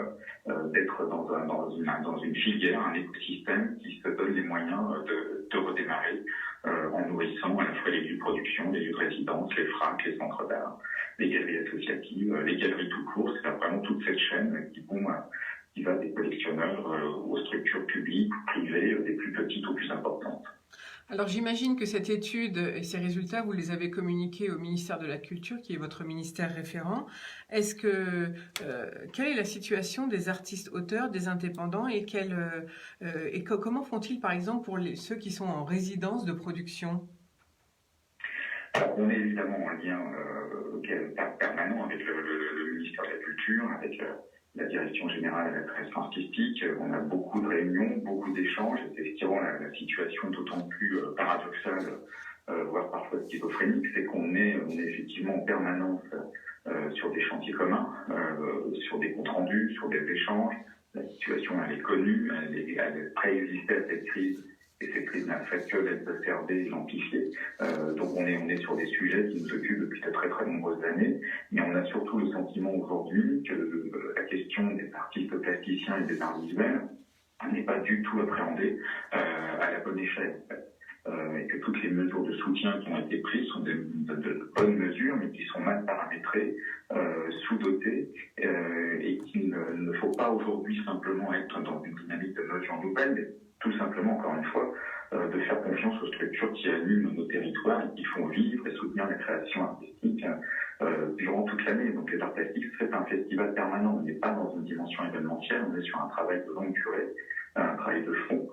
d'être dans une filière, un écosystème qui se donne les moyens de redémarrer en nourrissant à la fois les lieux de production, les lieux de résidence, les FRAC, les centres d'art, les galeries associatives, les galeries tout court. C'est vraiment toute cette chaîne qui va des collectionneurs aux structures publiques ou privées, des plus petites aux plus importantes. Alors j'imagine que cette étude et ces résultats, vous les avez communiqués au ministère de la Culture, qui est votre ministère référent. Quelle est la situation des artistes auteurs, des indépendants et comment font-ils par exemple pour ceux qui sont en résidence de production? Alors, on est évidemment en lien permanent avec le ministère de la Culture, avec la direction générale à la création artistique. On a beaucoup de réunions, beaucoup d'échanges, et c'est ce qui rend la situation d'autant plus paradoxale, voire parfois schizophrénique, c'est qu'on est effectivement en permanence sur des chantiers communs, sur des comptes rendus, sur des échanges. La situation, elle est connue, elle préexistait à cette crise, et cette crise n'a fait que l'exacerber et l'amplifier. Donc on est sur des sujets qui nous occupent depuis de très très nombreuses années, mais on a surtout le sentiment aujourd'hui que la question des artistes plasticiens et des arts visuels n'est pas du tout appréhendée à la bonne échelle. Et que toutes les mesures de soutien qui ont été prises sont de bonnes mesures, mais qui sont mal paramétrées, sous-dotées, et qu'il ne faut pas aujourd'hui simplement être dans une dynamique de mesures nouvelles, mais tout simplement, encore une fois, de faire confiance aux structures qui animent nos territoires et qui font vivre et soutenir la création artistique durant toute l'année. Donc les arts plastiques, c'est un festival permanent. On n'est pas dans une dimension événementielle, on est sur un travail de longue durée, un travail de fond,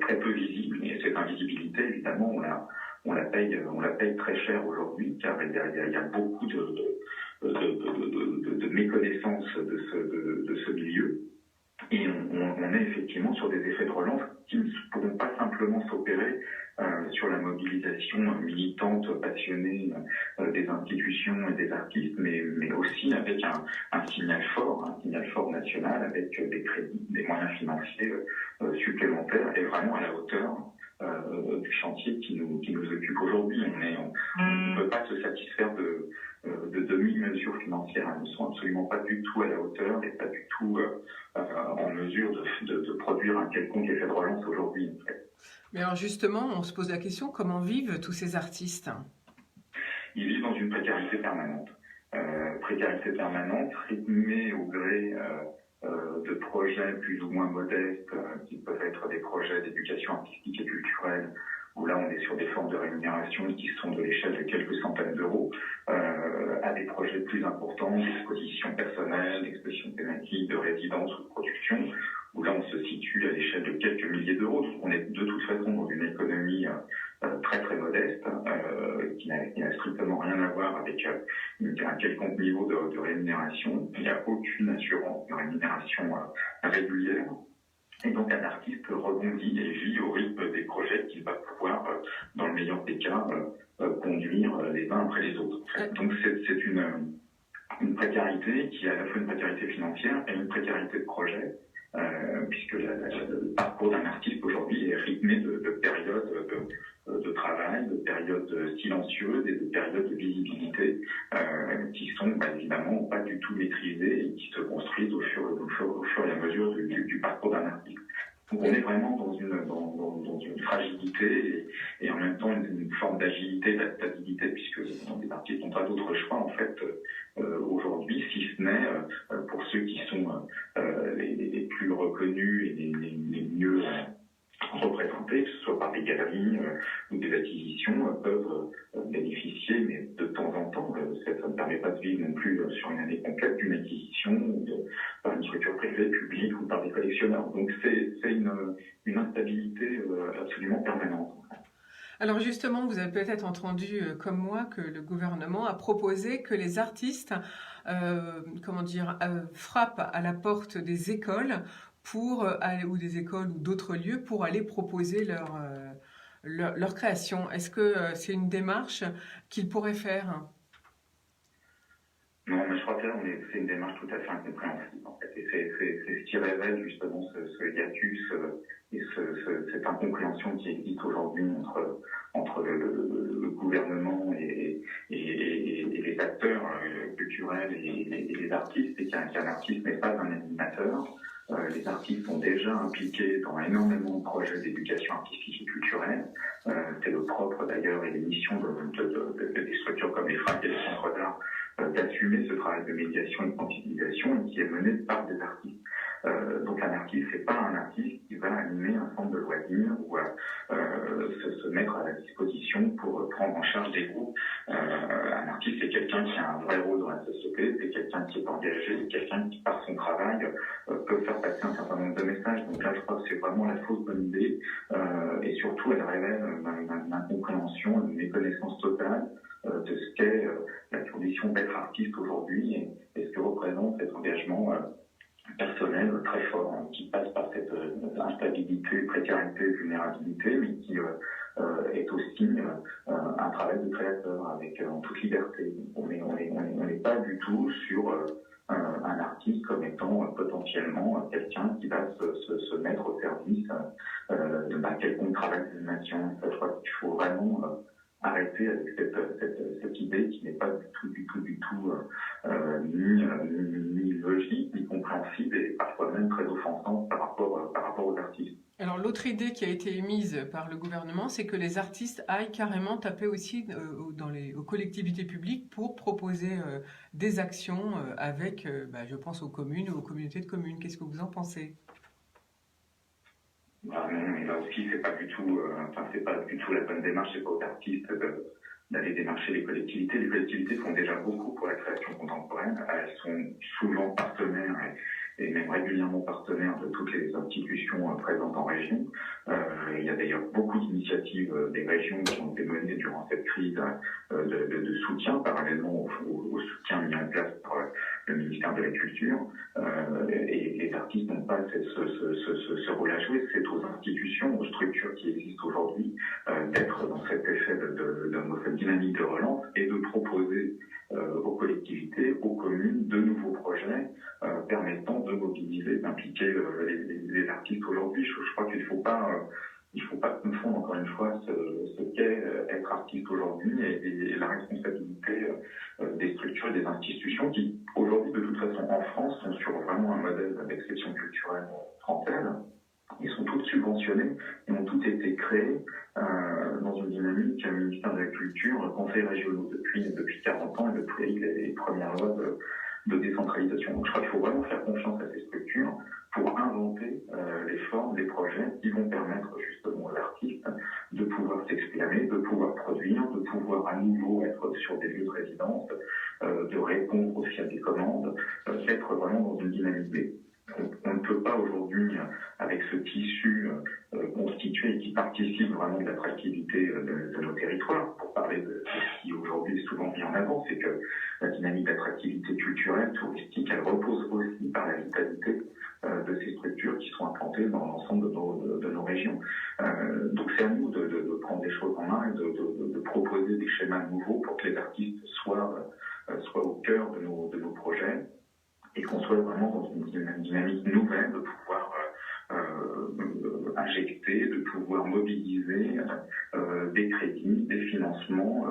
très peu visible. Et cette invisibilité, évidemment, on la paye très cher aujourd'hui, car il y a beaucoup de méconnaissance de ce milieu. Et on est effectivement sur des effets de relance qui ne pourront pas simplement s'opérer sur la mobilisation militante, passionnée des institutions et des artistes, mais aussi avec un signal fort national, avec des crédits, des moyens financiers supplémentaires et vraiment à la hauteur du chantier qui nous occupe aujourd'hui. On ne peut pas se satisfaire de demi-mesures financières. Elles ne sont absolument pas du tout à la hauteur et pas du tout en mesure de produire un quelconque effet de relance aujourd'hui. En fait. Mais alors justement, on se pose la question, comment vivent tous ces artistes? Ils vivent dans une précarité permanente. Précarité permanente, rythmée au gré de projets plus ou moins modestes, qui peuvent être des projets d'éducation artistique et culturelle, où là on est sur des formes de rémunération qui sont de l'échelle de quelques centaines d'euros, à des projets plus importants, d'expositions personnelles, d'expositions thématiques, de résidence ou de production, où là on se situe à l'échelle de quelques milliers d'euros. Donc on est de toute façon dans une économie très très modeste, qui n'a strictement rien à voir avec un quelconque niveau de rémunération. Il n'y a aucune assurance de rémunération régulière. Et donc un artiste rebondit et vit au rythme des projets qu'il va pouvoir, dans le meilleur des cas, conduire les uns après les autres. Donc c'est une précarité qui est à la fois une précarité financière et une précarité de projet, puisque le parcours d'un artiste aujourd'hui est rythmé de périodes de travail, de périodes silencieuses et de périodes de visibilité qui sont évidemment pas du tout maîtrisées et qui se construisent au fur et à mesure du parcours d'un artiste. Donc on est vraiment dans une fragilité et en même temps une forme d'agilité, d'adaptabilité, puisque les artistes n'ont pas d'autre choix en fait aujourd'hui, si ce n'est pour ceux qui sont les plus reconnus et les mieux représentés, que ce soit par des galeries ou des acquisitions, peuvent bénéficier, mais de temps en temps, ça ne permet pas de vivre non plus sur une année complète d'une acquisition ou par une structure privée, publique ou par des collectionneurs. Donc c'est une instabilité absolument permanente. Alors justement, vous avez peut-être entendu, comme moi, que le gouvernement a proposé que les artistes frappent à la porte des écoles ou des écoles ou d'autres lieux pour aller proposer leur création. Est-ce que c'est une démarche qu'ils pourraient faire? Non, mais je crois que là, c'est une démarche tout à fait incompréhensible, en fait. Et c'est ce qui révèle justement ce hiatus et cette incompréhension qui existe aujourd'hui entre le gouvernement et les acteurs culturels et les artistes, et qu'un artiste n'est pas un animateur. Les artistes sont déjà impliqués dans énormément de projets d'éducation artistique et culturelle. C'est le propre d'ailleurs et les missions des structures comme les FRAC et les centres d'art d'assumer ce travail de médiation et de sensibilisation et qui est mené par des artistes. Donc un artiste, c'est pas un artiste qui va animer un centre de loisirs ou se mettre à la disposition pour prendre en charge des groupes. Un artiste, c'est quelqu'un qui a un vrai rôle dans la société, c'est quelqu'un qui est engagé, c'est quelqu'un qui, par son travail, peut faire passer un certain nombre de messages. Donc là, je crois que c'est vraiment la fausse bonne idée et surtout, elle révèle une incompréhension, une méconnaissance totale de ce qu'est la condition d'être artiste aujourd'hui et ce que représente cet engagement personnel très fort qui passe par cette instabilité, précarité, vulnérabilité, mais qui est aussi un travail de créateur avec en toute liberté. On n'est pas du tout sur un artiste comme étant potentiellement quelqu'un qui va se mettre au service d'un quelconque travail d'animation. Je crois qu'il faut vraiment arrêter avec cette idée qui n'est pas du tout ni logique, ni compréhensible et parfois même très offensante par rapport aux artistes. Alors l'autre idée qui a été émise par le gouvernement, c'est que les artistes aillent carrément taper aussi aux collectivités publiques pour proposer des actions avec, je pense aux communes ou aux communautés de communes. Qu'est-ce que vous en pensez ? Non, mais là aussi, c'est pas du tout la bonne démarche, c'est pas aux artistes d'aller démarcher les collectivités. Les collectivités font déjà beaucoup pour la création contemporaine. Elles sont souvent partenaires et même régulièrement partenaires de toutes les institutions présentes en région. Il y a d'ailleurs beaucoup d'initiatives des régions qui ont été menées durant cette crise de soutien, parallèlement au soutien mis en place par le ministère de la Culture. Et les artistes n'ont pas ce rôle à jouer. C'est aux institutions, aux structures qui existent aujourd'hui d'être dans cet effet dans cette dynamique de relance et de proposer aux collectivités, aux communes, de nouveaux projets permettant de mobiliser, d'impliquer les artistes aujourd'hui. Je crois qu'il ne faut pas confondre encore une fois ce qu'est être artiste aujourd'hui et la responsabilité des structures et des institutions qui aujourd'hui de toute façon en France sont sur vraiment un modèle d'exception culturelle française. Ils sont toutes subventionnés et ont toutes été créés dans une dynamique ministère de la Culture, conseils régionaux depuis 40 ans et depuis les premières lois de décentralisation. Donc je crois qu'il faut vraiment faire confiance à ces structures pour inventer les formes, les projets qui vont permettre justement aux artistes de pouvoir s'exprimer, de pouvoir produire, de pouvoir à nouveau être sur des lieux de résidence, de répondre aussi à des commandes, d'être vraiment dans une dynamique. On ne peut pas aujourd'hui, avec ce tissu constitué et qui participe vraiment de l'attractivité de nos territoires, pour parler de ce qui aujourd'hui est souvent mis en avant, c'est que la dynamique d'attractivité culturelle, touristique, elle repose aussi par la vitalité de ces structures qui sont implantées dans l'ensemble de nos régions. Donc c'est à nous de prendre des choses en main et de proposer des schémas nouveaux pour que les artistes soient au cœur de nos projets et qu'on soit vraiment dans une dynamique nouvelle de pouvoir injecter, de pouvoir mobiliser des crédits, des financements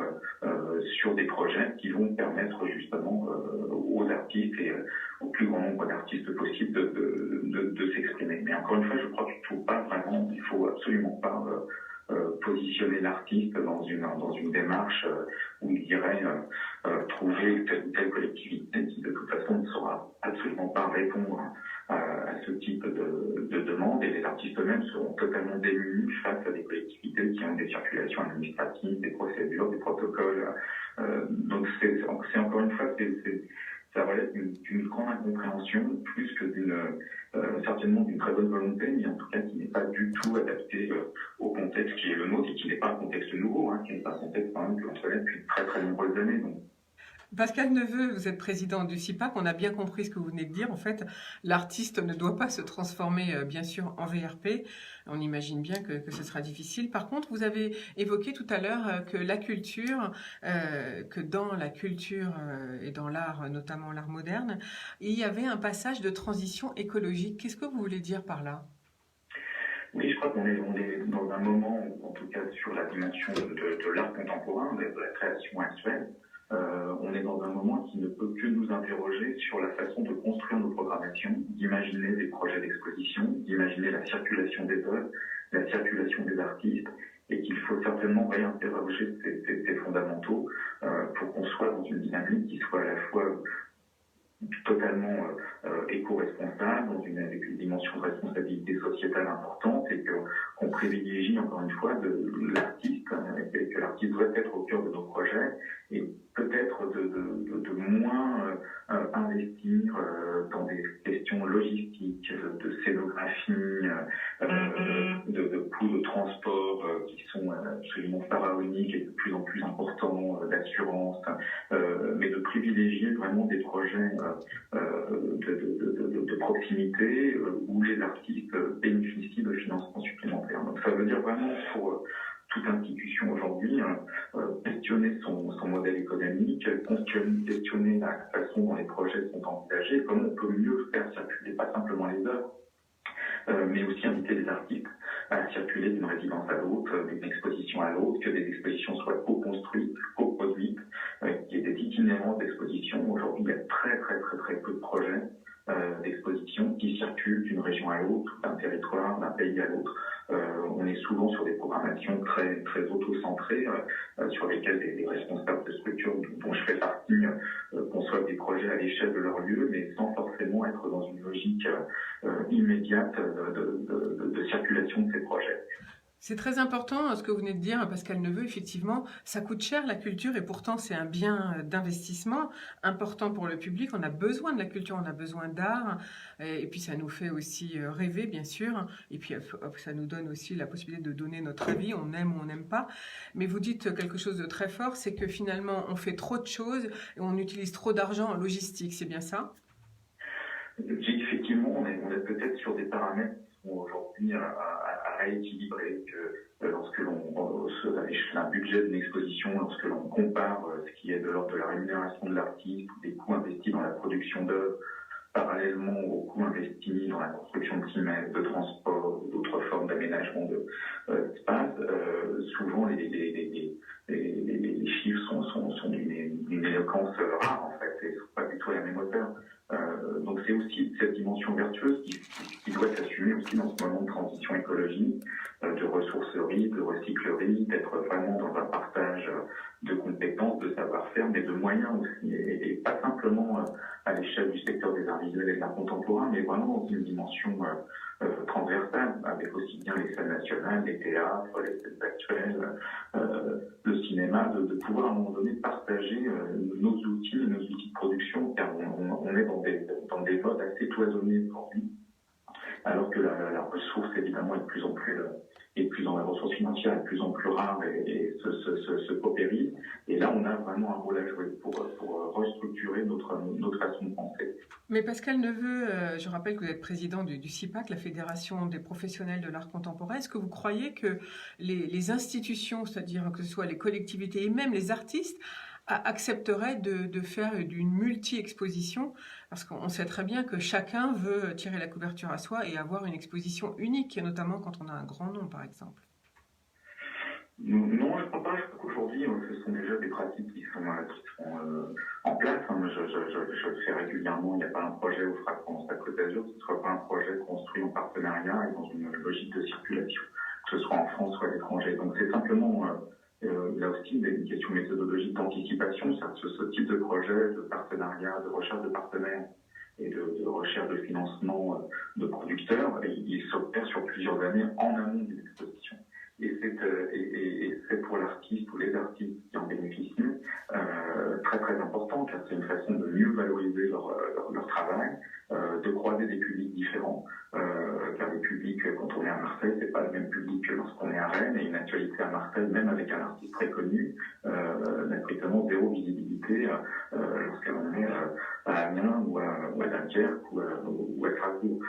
sur des projets qui vont permettre justement aux artistes et au plus grand nombre d'artistes possible de s'exprimer. Mais encore une fois, je crois qu'il ne faut absolument pas positionner l'artiste dans une démarche où il irait trouver telle ou telle collectivité qui de toute façon ne saura absolument pas répondre à ce type de demande et les artistes eux-mêmes seront totalement démunis face à des collectivités qui ont des circulations administratives, des procédures, des protocoles. Donc c'est encore une fois, ça relève d'une grande incompréhension, plus que certainement d'une très bonne volonté, mais en tout cas qui n'est pas du tout adapté au contexte qui est le nôtre et qui n'est pas un contexte nouveau, qui n'est pas un contexte quand même que l'on connaît depuis très très nombreuses années. Donc. Pascal Neveu, vous êtes président du CIPAC, on a bien compris ce que vous venez de dire. En fait, l'artiste ne doit pas se transformer, bien sûr, en VRP. On imagine bien que ce sera difficile. Par contre, vous avez évoqué tout à l'heure que la culture, que dans la culture et dans l'art, notamment l'art moderne, il y avait un passage de transition écologique. Qu'est-ce que vous voulez dire par là ? Oui, je crois qu'on est dans un moment, en tout cas sur la dimension de l'art contemporain, de la création actuelle, on est dans un moment qui ne peut que nous interroger sur la façon de construire nos programmations, d'imaginer des projets d'exposition, d'imaginer la circulation des œuvres, la circulation des artistes, et qu'il faut certainement réinterroger ces fondamentaux pour qu'on soit dans une dynamique qui soit à la fois totalement éco-responsable, avec une dimension de responsabilité sociétale importante, et qu'on privilégie encore une fois l'artiste, et que l'artiste doit être au cœur de nos projets, et peut-être de moins investir dans des questions logistiques, de scénographie, de coûts de transport qui sont absolument pharaoniques et de plus en plus importants, d'assurance, mais de privilégier vraiment des projets de proximité où les artistes bénéficient de financements supplémentaires. Donc ça veut dire vraiment pour toute institution aujourd'hui questionner son modèle économique, questionner la façon dont les projets sont envisagés, comment on peut mieux faire circuler pas simplement les œuvres, mais aussi inviter les artistes à circuler d'une résidence à l'autre, d'une exposition à l'autre, que des expositions soient co-construites, co-produites, qu'il y ait des itinérances d'exposition. Aujourd'hui, il y a très peu de projets d'exposition qui circulent d'une région à l'autre, d'un territoire, d'un pays à l'autre. On est souvent sur des programmations très auto-centrées, sur lesquelles les responsables de structures dont je fais partie conçoivent des projets à l'échelle de leur lieu, mais sans forcément être dans une logique immédiate de circulation de ces projets. C'est très important ce que vous venez de dire, Pascal Neveu. Effectivement, ça coûte cher la culture et pourtant c'est un bien d'investissement important pour le public. On a besoin de la culture, on a besoin d'art et puis ça nous fait aussi rêver, bien sûr. Et puis ça nous donne aussi la possibilité de donner notre avis, on aime ou on n'aime pas. Mais vous dites quelque chose de très fort, c'est que finalement on fait trop de choses et on utilise trop d'argent en logistique, c'est bien ça ? Effectivement, on est peut-être sur des paramètres qui sont aujourd'hui à rééquilibrer, que lorsque un budget d'une exposition, lorsque l'on compare ce qui est de l'ordre de la rémunération de l'artiste ou des coûts investis dans la production d'œuvres parallèlement aux coûts investis dans la construction de immeubles, de transport, d'autres formes d'aménagement d'espace, souvent les chiffres sont d'une éloquence rare en fait, et ne sont pas du tout à la même hauteur. Donc c'est aussi cette dimension vertueuse qui doit s'assumer aussi dans ce moment de transition écologique, de ressourcerie, de recyclerie, d'être vraiment dans un partage de compétences, de savoir-faire, mais de moyens aussi, et pas simplement à l'échelle du secteur des arts visuels et de l'art contemporain, mais vraiment dans une dimension transversale, avec aussi bien les scènes nationales, les théâtres, les scènes actuelles, le cinéma, de pouvoir à un moment donné partager nos outils de production, car on est dans des modes assez cloisonnés aujourd'hui, alors que la ressource évidemment est de plus en plus la ressource financière est de plus en plus rare et se paupérise. Et là, on a vraiment un rôle à jouer pour restructurer notre façon de penser. Mais Pascal Neveu, je rappelle que vous êtes président du CIPAC, la Fédération des professionnels de l'art contemporain. Est-ce que vous croyez que les institutions, c'est-à-dire que ce soit les collectivités et même les artistes, accepteraient de faire d'une multi-exposition, parce qu'on sait très bien que chacun veut tirer la couverture à soi et avoir une exposition unique, notamment quand on a un grand nom, par exemple. Non, je ne crois pas. Je crois qu'aujourd'hui, ce sont déjà des pratiques qui sont en place. Je le fais régulièrement. Il n'y a pas un projet au Frappant à Côte d'Azur, ce ne soit pas un projet construit en partenariat et dans une logique de circulation, que ce soit en France ou à l'étranger. Donc c'est simplement... là aussi, une question méthodologique d'anticipation, ce type de projet, de partenariat, de recherche de partenaires et de recherche de financement de producteurs, il s'opère sur plusieurs années en amont d'une exposition. Et c'est pour l'artiste ou les artistes qui en bénéficient très important, car c'est une façon de mieux valoriser leur travail, de croiser des publics différents, car les publics, quand on est à Marseille, c'est pas le même public que lorsqu'on est à Rennes, et une actualité à Marseille, même avec un artiste très connu, n'a strictement zéro visibilité lorsque l'on est à Amiens ou à Dunkerque ou à Strasbourg.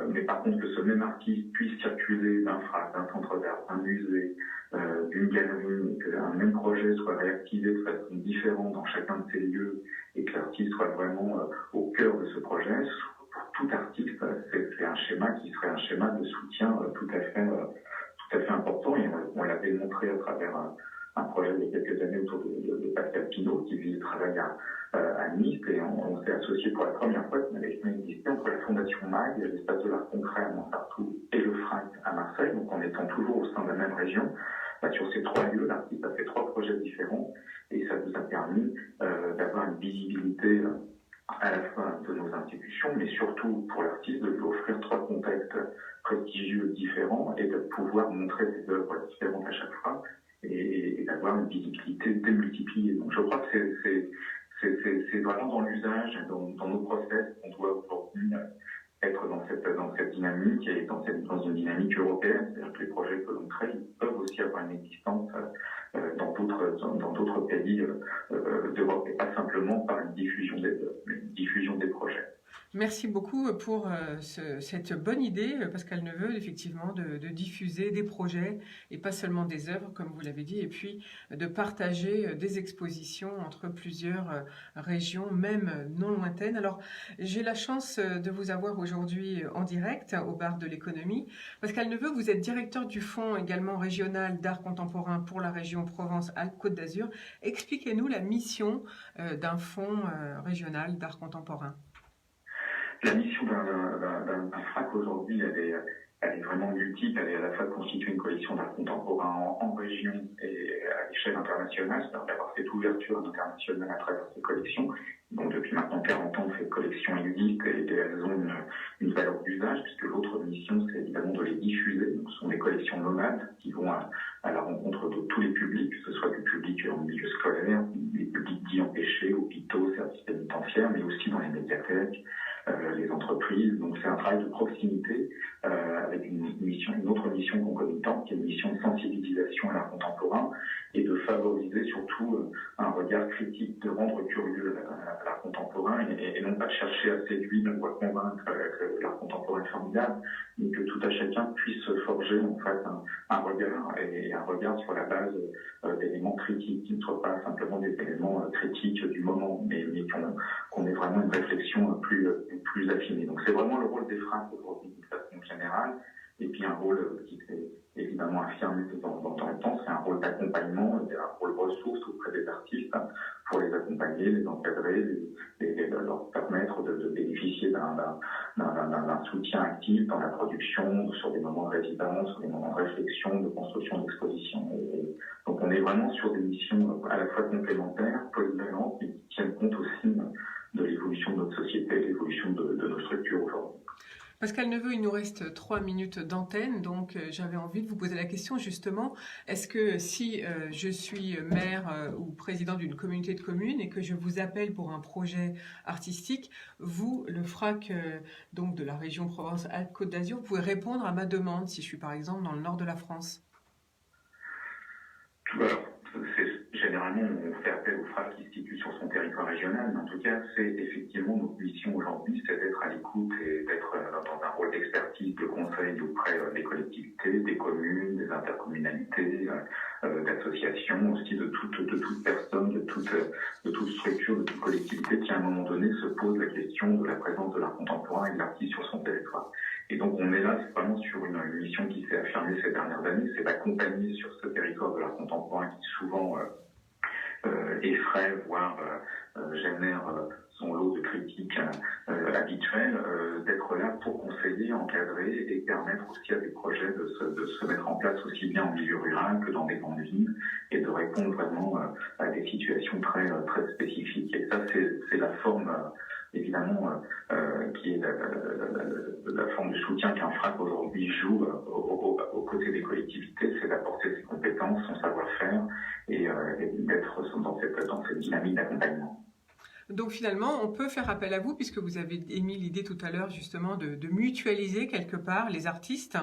Mais par contre, que ce même artiste puisse circuler d'un FRAC, d'un centre d'art, d'un musée, d'une galerie, qu'un même projet soit réactivé de façon différente dans chacun de ces lieux et que l'artiste soit vraiment au cœur de ce projet, pour tout artiste, c'est un schéma qui serait un schéma de soutien tout à fait important. Et on l'a démontré à travers un projet il y a quelques années autour de Pascal Pinault qui vit le travail à Nice, et on s'est associé pour la première fois, qui n'avait jamais existé, entre la Fondation MAG, l'espace de l'art concret à Montsartou, et le FRAC à Marseille, donc en étant toujours au sein de la même région. Sur ces 3 lieux, l'artiste a fait 3 projets différents, et ça nous a permis d'avoir une visibilité à la fois de nos institutions, mais surtout pour l'artiste, de lui offrir 3 contextes prestigieux différents et de pouvoir montrer ses œuvres différentes à chaque fois et d'avoir une visibilité démultipliée. Donc je crois que c'est vraiment dans l'usage, dans nos process qu'on doit aujourd'hui être dans cette dynamique et dans une dynamique européenne. C'est-à-dire que les projets que l'on crée peuvent aussi avoir une existence dans d'autres pays d'Europe, et pas simplement par une diffusion des projets. Merci beaucoup pour cette bonne idée, Pascal Neveu, effectivement, de diffuser des projets et pas seulement des œuvres, comme vous l'avez dit, et puis de partager des expositions entre plusieurs régions, même non lointaines. Alors, j'ai la chance de vous avoir aujourd'hui en direct au Bar de l'Économie. Pascal Neveu, vous êtes directeur du Fonds également régional d'art contemporain pour la région Provence-Alpes-Côte d'Azur. Expliquez-nous la mission d'un fonds régional d'art contemporain. La mission d'un FRAC aujourd'hui, elle est vraiment multiple. Elle est à la fois de constituer une collection d'art contemporain en région et à l'échelle internationale, c'est-à-dire d'avoir cette ouverture internationale à travers ces collections. Donc depuis maintenant 40 ans, ces collections existent et elles ont une valeur d'usage, puisque l'autre mission, c'est évidemment de les diffuser. Donc, ce sont des collections nomades qui vont à la rencontre de tous les publics, que ce soit du public en milieu scolaire, des publics dits empêchés, hôpitaux, services pénitentiaires, mais aussi dans les médiathèques, les entreprises. Donc c'est un travail de proximité avec une autre mission concomitante, qui est une mission de sensibilisation à l'art contemporain et de favoriser surtout un regard critique, de rendre curieux l'art contemporain et non pas chercher à séduire ou à convaincre que l'art contemporain est formidable, mais que tout à chacun puisse forger en fait un regard sur la base d'éléments critiques qui ne soient pas simplement des éléments critiques du moment, mais qu'on ait vraiment une réflexion plus affinée. Donc c'est vraiment le rôle des FRAC aujourd'hui d'une façon générale, et puis un rôle qui s'est évidemment affirmé dans le temps, c'est un rôle d'accompagnement, un rôle ressource auprès des artistes pour les accompagner, les encadrer, leur permettre de bénéficier d'un soutien actif dans la production, sur des moments de résidence, sur des moments de réflexion, de construction d'exposition. Donc on est vraiment sur des missions à la fois complémentaires, polyvalentes, mais qui tiennent compte aussi de l'évolution de notre société, l'évolution de nos structures aujourd'hui. Pascal Neveu, il nous reste 3 minutes d'antenne, donc j'avais envie de vous poser la question justement, est-ce que si je suis maire ou président d'une communauté de communes et que je vous appelle pour un projet artistique, vous, le FRAC donc de la région Provence-Alpes-Côte d'Azur, vous pouvez répondre à ma demande si je suis par exemple dans le nord de la France? Alors, généralement, on fait appel au FRAC qui se situe sur son territoire régional, mais en tout cas, c'est effectivement notre mission aujourd'hui, c'est d'être à l'écoute et d'être dans un rôle d'expertise, de conseil auprès des collectivités, des communes, des intercommunalités, d'associations, aussi de toute personne, de toute structure, de toute collectivité qui à un moment donné se pose la question de la présence de l'art contemporain et de l'artiste sur son territoire. Et donc on est là, c'est vraiment sur une mission qui s'est affirmée ces dernières années, c'est d'accompagner sur ce territoire de l'art contemporain qui souvent effraie, voire génère son lot de critiques habituelles, d'être là pour conseiller, encadrer et permettre aussi à des projets de se mettre en place aussi bien en milieu rural que dans des grandes villes et de répondre vraiment à des situations très spécifiques. Et ça, c'est la forme évidemment qui est la forme de soutien qu'un FRAC aujourd'hui joue aux côtés des collectivités, c'est d'apporter ses compétences, son savoir-faire et d'être dans cette dynamique d'accompagnement. Donc finalement, on peut faire appel à vous, puisque vous avez émis l'idée tout à l'heure justement de mutualiser quelque part les artistes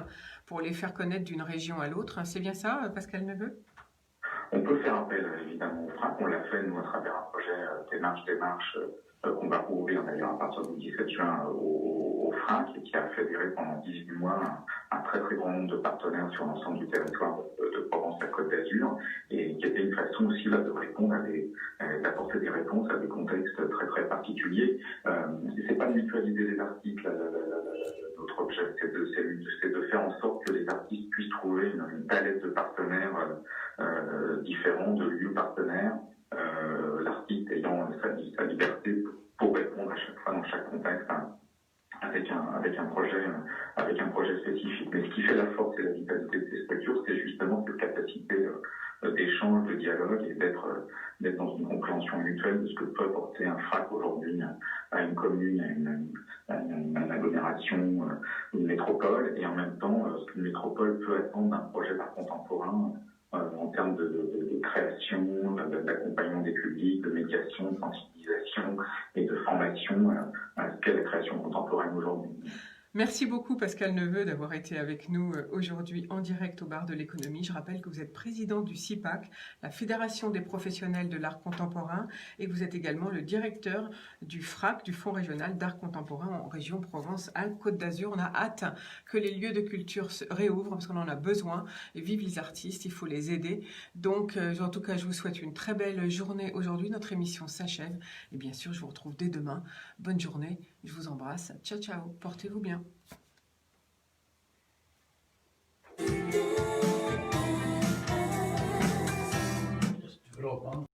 pour les faire connaître d'une région à l'autre. C'est bien ça, Pascal Neveu ? On peut faire appel évidemment au FRAC, on l'a fait nous à travers un projet démarche qu'on va rouvrir d'ailleurs à partir du 17 juin au FRAC et qui a fédéré pendant 18 mois un très très grand nombre de partenaires sur l'ensemble du territoire de Provence à Côte d'Azur et qui était une façon aussi là de répondre d'apporter des réponses à des contextes très très particuliers. C'est pas de mutualiser les articles, notre objet c'est de faire en sorte que les artistes puissent trouver une palette de partenaires différents, de lieux partenaires, l'artiste ayant sa liberté pour répondre à chaque fois dans chaque contexte avec un projet spécifique. Mais ce qui fait la force et la vitalité de ces structures, c'est justement cette capacité d'échange, de dialogue et d'être dans une compréhension mutuelle de ce que peut apporter un FRAC aujourd'hui à une commune, à une agglomération, une métropole, et en même temps ce qu'une métropole peut attendre d'un projet d'art contemporain en termes de création, d'accompagnement des publics, de médiation, de sensibilisation et de formation à ce qu'est la création contemporaine aujourd'hui. Merci beaucoup Pascal Neveu d'avoir été avec nous aujourd'hui en direct au Bar de l'Économie. Je rappelle que vous êtes président du CIPAC, la Fédération des professionnels de l'art contemporain, et que vous êtes également le directeur du FRAC, du Fonds régional d'art contemporain en région Provence-Alpes-Côte d'Azur. On a hâte que les lieux de culture se réouvrent parce qu'on en a besoin. Et vive les artistes, il faut les aider. Donc en tout cas, je vous souhaite une très belle journée aujourd'hui. Notre émission s'achève et bien sûr, je vous retrouve dès demain. Bonne journée, je vous embrasse. Ciao, ciao, portez-vous bien. Tu veux le reprendre?